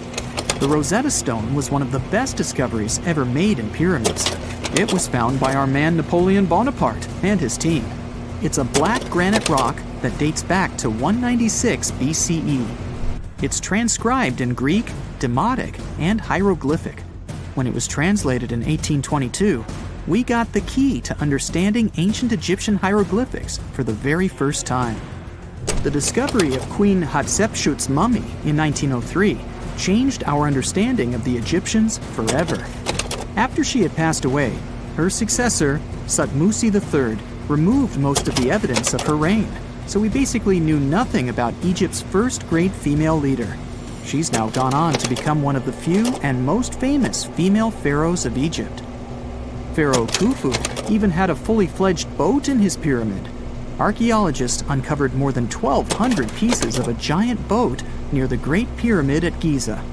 The Rosetta Stone was one of the best discoveries ever made in pyramids. It was found by our man Napoleon Bonaparte and his team. It's a black granite rock that dates back to 196 BCE. It's transcribed in Greek, Demotic, and hieroglyphic. When it was translated in 1822, we got the key to understanding ancient Egyptian hieroglyphics for the very first time. The discovery of Queen Hatshepsut's mummy in 1903 changed our understanding of the Egyptians forever. After she had passed away, her successor, Thutmose III, removed most of the evidence of her reign, so we basically knew nothing about Egypt's first great female leader. She's now gone on to become one of the few and most famous female pharaohs of Egypt. Pharaoh Khufu even had a fully fledged boat in his pyramid. Archaeologists uncovered more than 1,200 pieces of a giant boat near the Great Pyramid at Giza.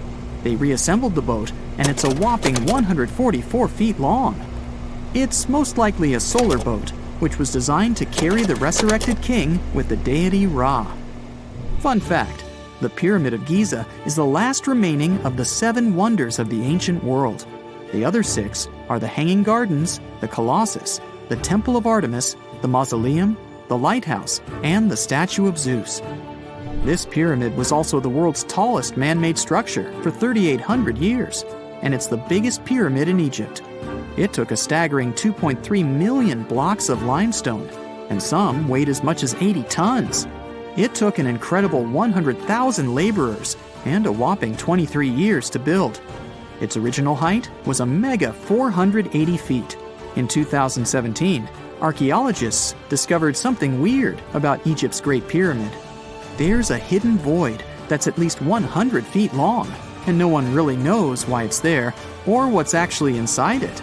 They reassembled the boat, and it's a whopping 144 feet long. It's most likely a solar boat, which was designed to carry the resurrected king with the deity Ra. Fun fact, the Pyramid of Giza is the last remaining of the 7 wonders of the ancient world. The other 6 are the Hanging Gardens, the Colossus, the Temple of Artemis, the Mausoleum, the Lighthouse, and the Statue of Zeus. This pyramid was also the world's tallest man-made structure for 3,800 years, and it's the biggest pyramid in Egypt. It took a staggering 2.3 million blocks of limestone, and some weighed as much as 80 tons. It took an incredible 100,000 laborers and a whopping 23 years to build. Its original height was a mega 480 feet. In 2017, archaeologists discovered something weird about Egypt's Great Pyramid. There's a hidden void that's at least 100 feet long, and no one really knows why it's there or what's actually inside it.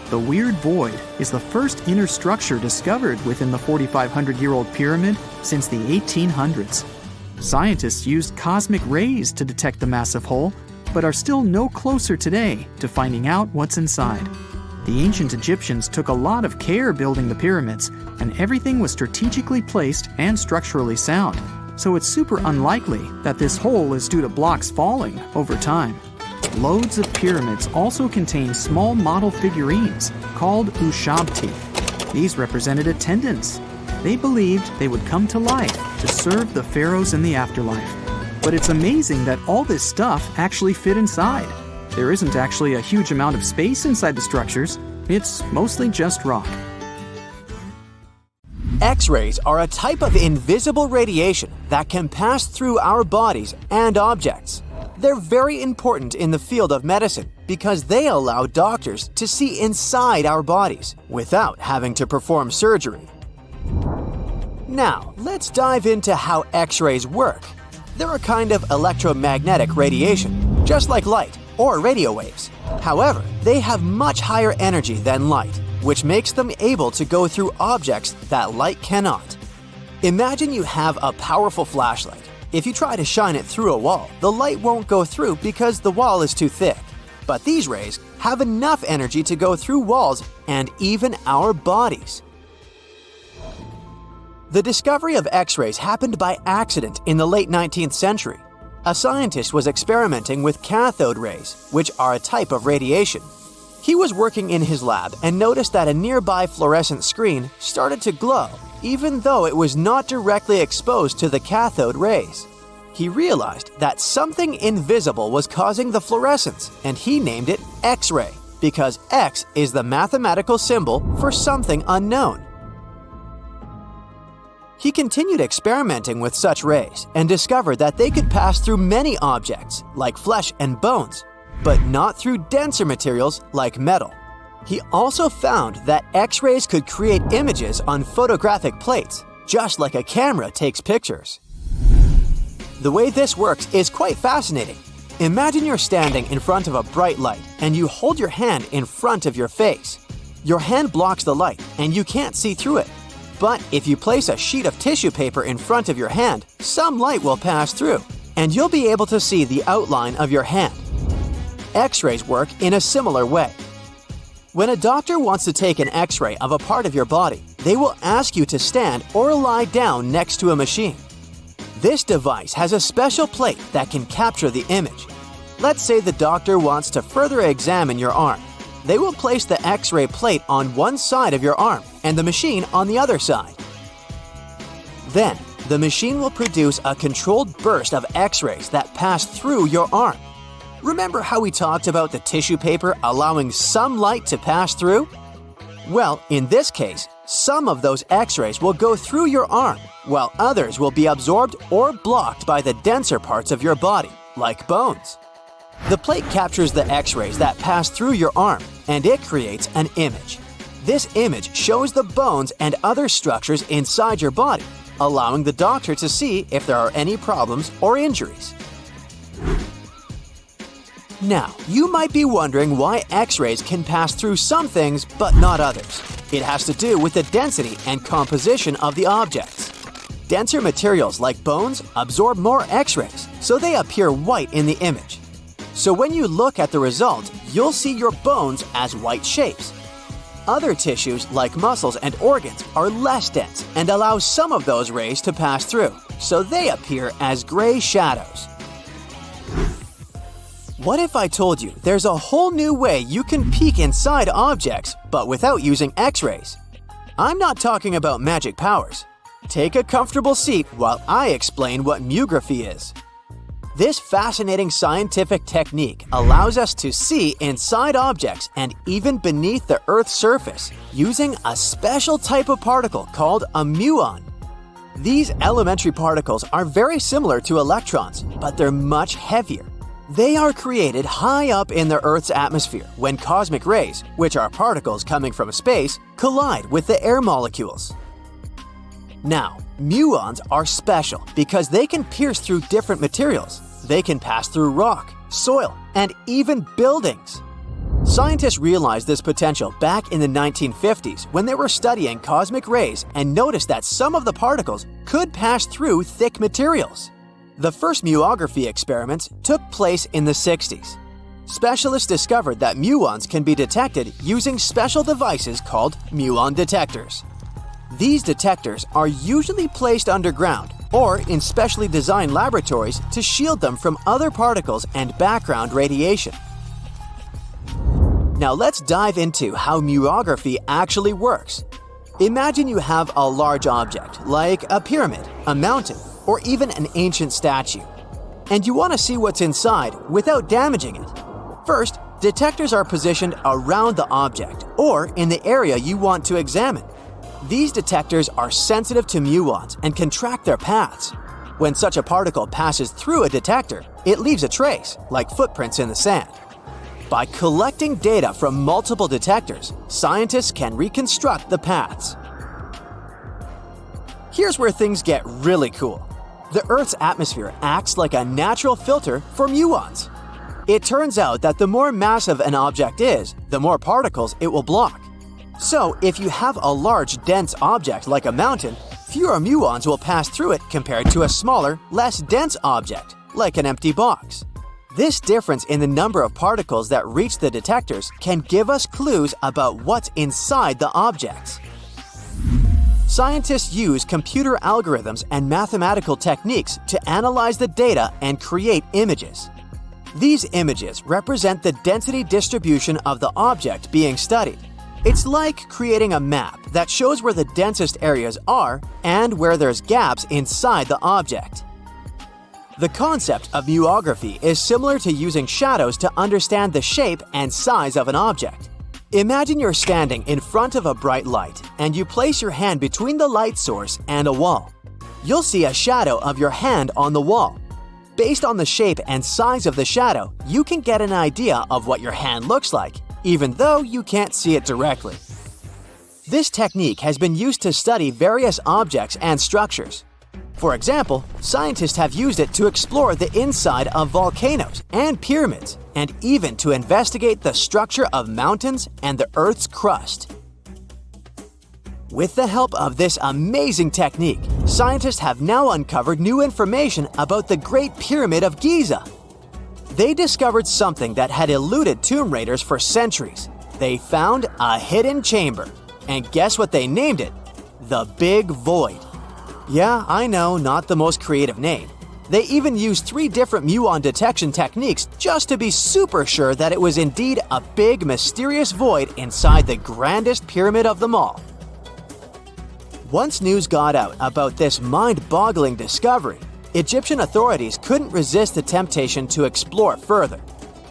The weird void is the first inner structure discovered within the 4,500-year-old pyramid since the 1800s. Scientists used cosmic rays to detect the massive hole, but are still no closer today to finding out what's inside. The ancient Egyptians took a lot of care building the pyramids, and everything was strategically placed and structurally sound, so it's super unlikely that this hole is due to blocks falling over time. Loads of pyramids also contain small model figurines called ushabti. These represented attendants. They believed they would come to life to serve the pharaohs in the afterlife. But it's amazing that all this stuff actually fit inside. There isn't actually a huge amount of space inside the structures. It's mostly just rock. X-rays are a type of invisible radiation that can pass through our bodies and objects. They're very important in the field of medicine because they allow doctors to see inside our bodies without having to perform surgery. Now, let's dive into how X-rays work. They're a kind of electromagnetic radiation, just like light or radio waves. However, they have much higher energy than light, which makes them able to go through objects that light cannot. Imagine you have a powerful flashlight. If you try to shine it through a wall, the light won't go through because the wall is too thick. But these rays have enough energy to go through walls and even our bodies. The discovery of X-rays happened by accident in the late 19th century. A scientist was experimenting with cathode rays, which are a type of radiation. He was working in his lab and noticed that a nearby fluorescent screen started to glow, even though it was not directly exposed to the cathode rays. He realized that something invisible was causing the fluorescence, and he named it X-ray, because X is the mathematical symbol for something unknown. He continued experimenting with such rays and discovered that they could pass through many objects, like flesh and bones, but not through denser materials like metal. He also found that X-rays could create images on photographic plates, just like a camera takes pictures. The way this works is quite fascinating. Imagine you're standing in front of a bright light and you hold your hand in front of your face. Your hand blocks the light and you can't see through it. But if you place a sheet of tissue paper in front of your hand, some light will pass through, and you'll be able to see the outline of your hand. X-rays work in a similar way. When a doctor wants to take an X-ray of a part of your body, they will ask you to stand or lie down next to a machine. This device has a special plate that can capture the image. Let's say the doctor wants to further examine your arm. They will place the X-ray plate on one side of your arm and the machine on the other side. Then, the machine will produce a controlled burst of X-rays that pass through your arm. Remember how we talked about the tissue paper allowing some light to pass through? Well, in this case, some of those X-rays will go through your arm, while others will be absorbed or blocked by the denser parts of your body, like bones. The plate captures the X-rays that pass through your arm, and it creates an image. This image shows the bones and other structures inside your body, allowing the doctor to see if there are any problems or injuries. Now, you might be wondering why X-rays can pass through some things but not others. It has to do with the density and composition of the objects. Denser materials like bones absorb more X-rays, so they appear white in the image. So when you look at the result, you'll see your bones as white shapes. Other tissues like muscles and organs are less dense and allow some of those rays to pass through, so they appear as gray shadows. What if I told you there's a whole new way you can peek inside objects, but without using X-rays? I'm not talking about magic powers. Take a comfortable seat while I explain what myography is. This fascinating scientific technique allows us to see inside objects and even beneath the Earth's surface using a special type of particle called a muon. These elementary particles are very similar to electrons, but they're much heavier. They are created high up in the Earth's atmosphere when cosmic rays, which are particles coming from space, collide with the air molecules. Now, muons are special because they can pierce through different materials. They can pass through rock, soil, and even buildings. Scientists realized this potential back in the 1950s when they were studying cosmic rays and noticed that some of the particles could pass through thick materials. The first muography experiments took place in the 60s. Specialists discovered that muons can be detected using special devices called muon detectors. These detectors are usually placed underground or in specially designed laboratories to shield them from other particles and background radiation. Now let's dive into how muography actually works. Imagine you have a large object, like a pyramid, a mountain, or even an ancient statue, and you want to see what's inside without damaging it. First, detectors are positioned around the object or in the area you want to examine. These detectors are sensitive to muons and can track their paths. When such a particle passes through a detector, it leaves a trace, like footprints in the sand. By collecting data from multiple detectors, scientists can reconstruct the paths. Here's where things get really cool. The Earth's atmosphere acts like a natural filter for muons. It turns out that the more massive an object is, the more particles it will block. So, if you have a large, dense object like a mountain, fewer muons will pass through it compared to a smaller, less dense object, like an empty box. This difference in the number of particles that reach the detectors can give us clues about what's inside the objects. Scientists use computer algorithms and mathematical techniques to analyze the data and create images. These images represent the density distribution of the object being studied. It's like creating a map that shows where the densest areas are and where there's gaps inside the object. The concept of muography is similar to using shadows to understand the shape and size of an object. Imagine you're standing in front of a bright light and you place your hand between the light source and a wall. You'll see a shadow of your hand on the wall. Based on the shape and size of the shadow, you can get an idea of what your hand looks like, even though you can't see it directly. This technique has been used to study various objects and structures. For example, scientists have used it to explore the inside of volcanoes and pyramids, and even to investigate the structure of mountains and the Earth's crust. With the help of this amazing technique, scientists have now uncovered new information about the Great Pyramid of Giza. They discovered something that had eluded tomb raiders for centuries. They found a hidden chamber. And guess what they named it? The Big Void. Yeah, I know, not the most creative name. They even used 3 different muon detection techniques just to be super sure that it was indeed a big, mysterious void inside the grandest pyramid of them all. Once news got out about this mind-boggling discovery, Egyptian authorities couldn't resist the temptation to explore further.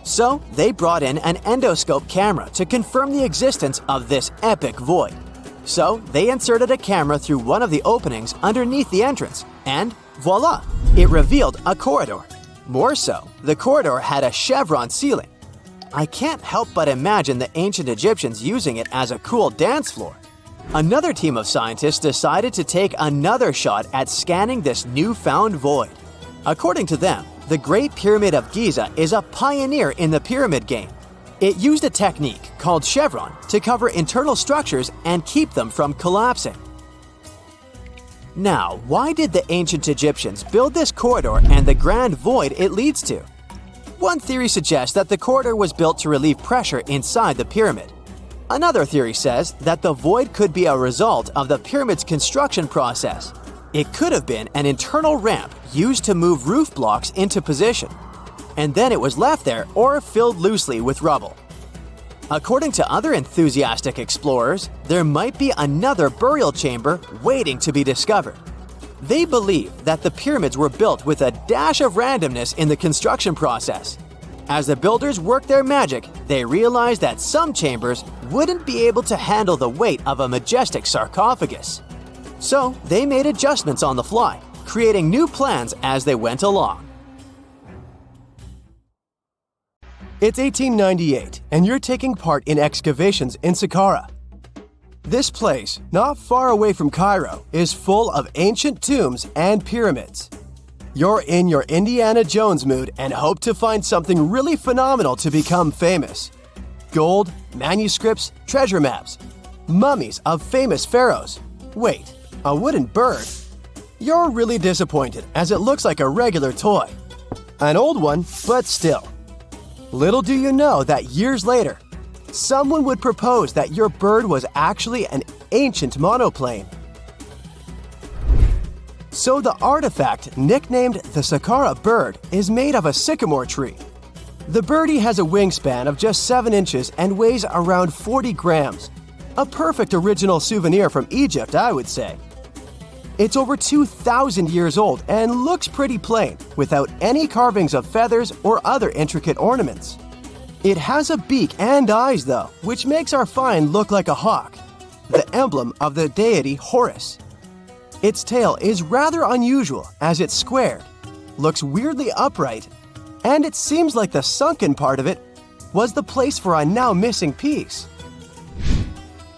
So, they brought in an endoscope camera to confirm the existence of this epic void. So, they inserted a camera through one of the openings underneath the entrance, and voila! It revealed a corridor. More so, the corridor had a chevron ceiling. I can't help but imagine the ancient Egyptians using it as a cool dance floor. Another team of scientists decided to take another shot at scanning this newfound void. According to them, the Great Pyramid of Giza is a pioneer in the pyramid game. It used a technique called chevron to cover internal structures and keep them from collapsing. Now, why did the ancient Egyptians build this corridor and the grand void it leads to? One theory suggests that the corridor was built to relieve pressure inside the pyramid. Another theory says that the void could be a result of the pyramid's construction process. It could have been an internal ramp used to move roof blocks into position, and then it was left there or filled loosely with rubble. According to other enthusiastic explorers, there might be another burial chamber waiting to be discovered. They believe that the pyramids were built with a dash of randomness in the construction process. As the builders worked their magic, they realized that some chambers wouldn't be able to handle the weight of a majestic sarcophagus. So they made adjustments on the fly, creating new plans as they went along. It's 1898, and you're taking part in excavations in Saqqara. This place, not far away from Cairo, is full of ancient tombs and pyramids. You're in your Indiana Jones mood and hope to find something really phenomenal to become famous. Gold, manuscripts, treasure maps, mummies of famous pharaohs. Wait, a wooden bird? You're really disappointed as it looks like a regular toy. An old one, but still. Little do you know that years later, someone would propose that your bird was actually an ancient monoplane. So the artifact, nicknamed the Saqqara bird, is made of a sycamore tree. The birdie has a wingspan of just 7 inches and weighs around 40 grams. A perfect original souvenir from Egypt, I would say. It's over 2,000 years old and looks pretty plain, without any carvings of feathers or other intricate ornaments. It has a beak and eyes though, which makes our find look like a hawk, the emblem of the deity Horus. Its tail is rather unusual as it's squared, looks weirdly upright, and it seems like the sunken part of it was the place for a now missing piece.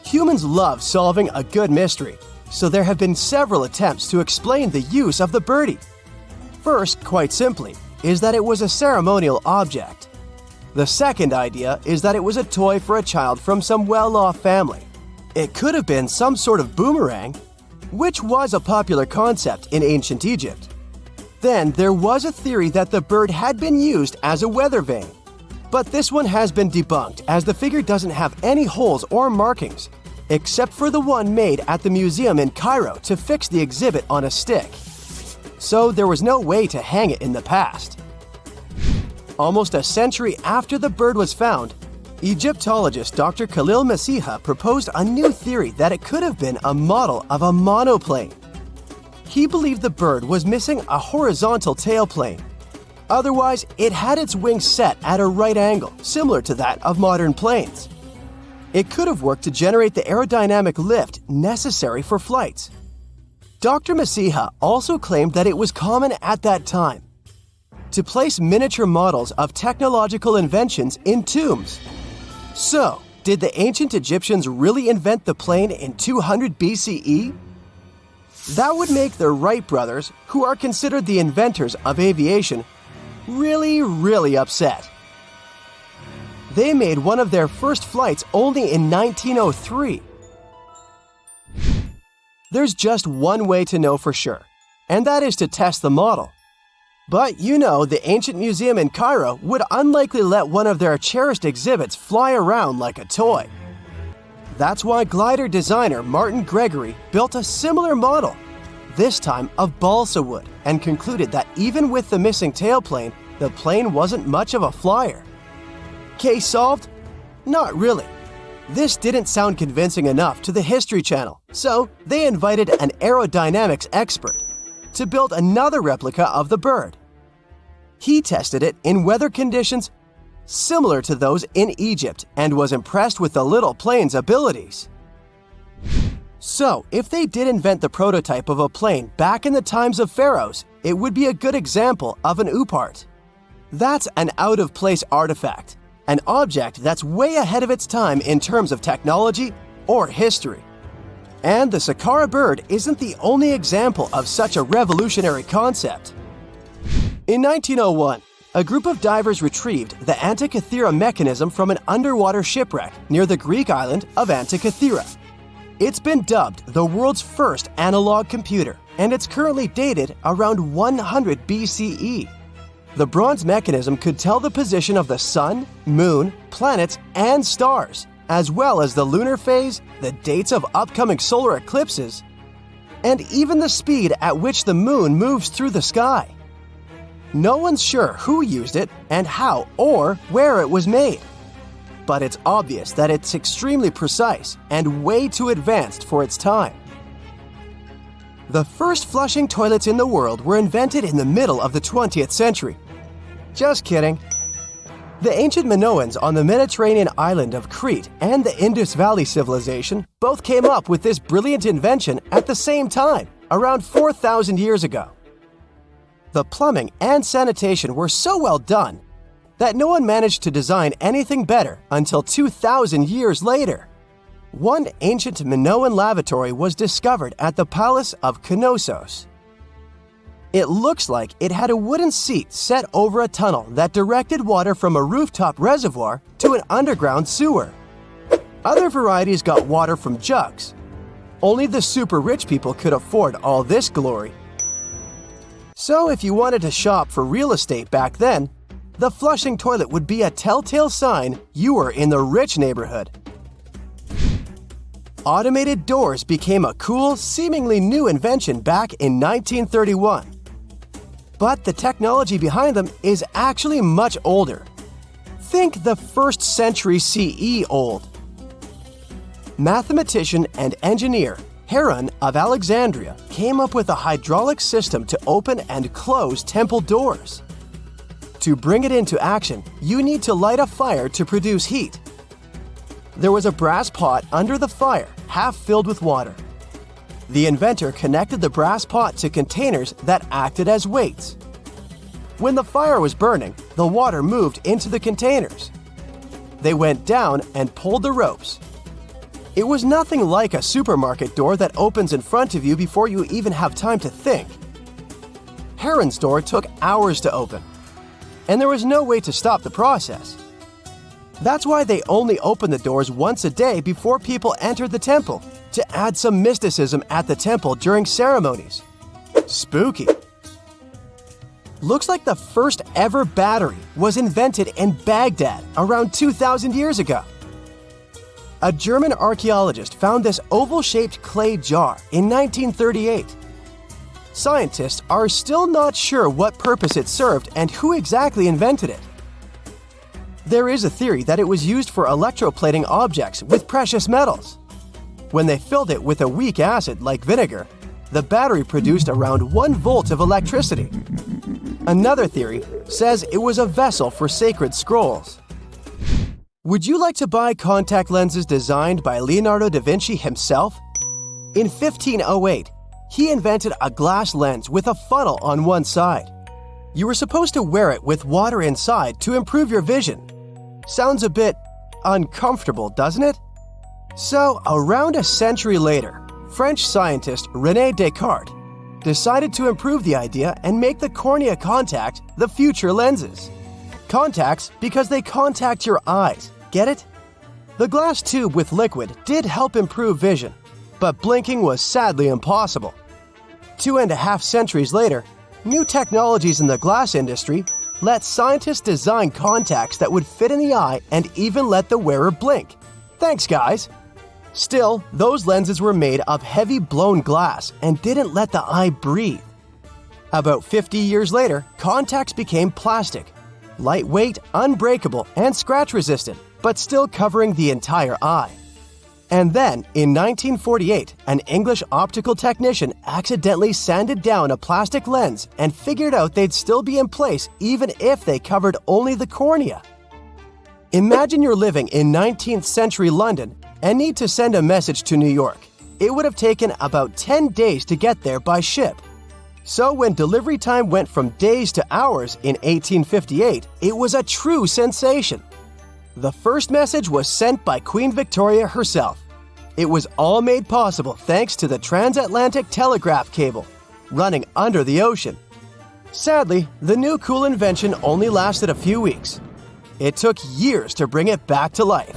Humans love solving a good mystery, so there have been several attempts to explain the use of the birdie. First, quite simply, is that it was a ceremonial object. The second idea is that it was a toy for a child from some well-off family. It could have been some sort of boomerang, which was a popular concept in ancient Egypt. Then there was a theory that the bird had been used as a weather vane. But this one has been debunked as the figure doesn't have any holes or markings, except for the one made at the museum in Cairo to fix the exhibit on a stick. So there was no way to hang it in the past. Almost a century after the bird was found, Egyptologist Dr. Khalil Masiha proposed a new theory that it could have been a model of a monoplane. He believed the bird was missing a horizontal tailplane. Otherwise, it had its wings set at a right angle, similar to that of modern planes. It could have worked to generate the aerodynamic lift necessary for flights. Dr. Masiha also claimed that it was common at that time to place miniature models of technological inventions in tombs. So, did the ancient Egyptians really invent the plane in 200 BCE? That would make the Wright brothers, who are considered the inventors of aviation, really upset. They made one of their first flights only in 1903. There's just one way to know for sure, and that is to test the model. But you know, the ancient museum in Cairo would unlikely let one of their cherished exhibits fly around like a toy. That's why glider designer Martin Gregory built a similar model, this time of balsa wood, and concluded that even with the missing tailplane, the plane wasn't much of a flyer. Case solved? Not really. This didn't sound convincing enough to the History Channel, so they invited an aerodynamics expert to build another replica of the bird. He tested it in weather conditions similar to those in Egypt and was impressed with the little plane's abilities. So, if they did invent the prototype of a plane back in the times of pharaohs, it would be a good example of an oupart. That's an out-of-place artifact, an object that's way ahead of its time in terms of technology or history. And the Saqqara bird isn't the only example of such a revolutionary concept. In 1901, a group of divers retrieved the Antikythera mechanism from an underwater shipwreck near the Greek island of Antikythera. It's been dubbed the world's first analog computer, and it's currently dated around 100 BCE. The bronze mechanism could tell the position of the sun, moon, planets, and stars, as well as the lunar phase, the dates of upcoming solar eclipses, and even the speed at which the moon moves through the sky. No one's sure who used it and how or where it was made. But it's obvious that it's extremely precise and way too advanced for its time. The first flushing toilets in the world were invented in the middle of the 20th century. Just kidding. The ancient Minoans on the Mediterranean island of Crete and the Indus Valley civilization both came up with this brilliant invention at the same time, around 4,000 years ago. The plumbing and sanitation were so well done that no one managed to design anything better until 2,000 years later. One ancient Minoan lavatory was discovered at the Palace of Knossos. It looks like it had a wooden seat set over a tunnel that directed water from a rooftop reservoir to an underground sewer. Other varieties got water from jugs. Only the super rich people could afford all this glory. So if you wanted to shop for real estate back then, the flushing toilet would be a telltale sign you were in the rich neighborhood. Automated doors became a cool, seemingly new invention back in 1931. But the technology behind them is actually much older. think the 1st century CE old. Mathematician and engineer Heron of Alexandria came up with a hydraulic system to open and close temple doors. To bring it into action, you need to light a fire to produce heat. There was a brass pot under the fire, half filled with water. The inventor connected the brass pot to containers that acted as weights. When the fire was burning, the water moved into the containers. They went down and pulled the ropes. It was nothing like a supermarket door that opens in front of you before you even have time to think. Heron's door took hours to open, and there was no way to stop the process. That's why they only opened the doors once a day before people entered the temple, to add some mysticism at the temple during ceremonies. Spooky. Looks like the first ever battery was invented in Baghdad around 2,000 years ago. A German archaeologist found this oval-shaped clay jar in 1938. Scientists are still not sure what purpose it served and who exactly invented it. There is a theory that it was used for electroplating objects with precious metals. When they filled it with a weak acid like vinegar, the battery produced around 1 volt of electricity. Another theory says it was a vessel for sacred scrolls. Would you like to buy contact lenses designed by Leonardo da Vinci himself? In 1508, he invented a glass lens with a funnel on one side. You were supposed to wear it with water inside to improve your vision. Sounds a bit uncomfortable, doesn't it? So, around a century later, French scientist René Descartes decided to improve the idea and make the cornea contact the future lenses. Contacts because they contact your eyes, get it? The glass tube with liquid did help improve vision, but blinking was sadly impossible. 2.5 centuries later, new technologies in the glass industry let scientists design contacts that would fit in the eye and even let the wearer blink. Thanks, guys! Still, those lenses were made of heavy blown glass and didn't let the eye breathe. About 50 years later, contacts became plastic, lightweight, unbreakable, and scratch-resistant, but still covering the entire eye. And then, in 1948, an English optical technician accidentally sanded down a plastic lens and figured out they'd still be in place even if they covered only the cornea. Imagine you're living in 19th century London and need to send a message to New York. It would have taken about 10 days to get there by ship. So when delivery time went from days to hours in 1858, it was a true sensation. The first message was sent by Queen Victoria herself. It was all made possible thanks to the transatlantic telegraph cable, running under the ocean. Sadly, the new cool invention only lasted a few weeks. It took years to bring it back to life.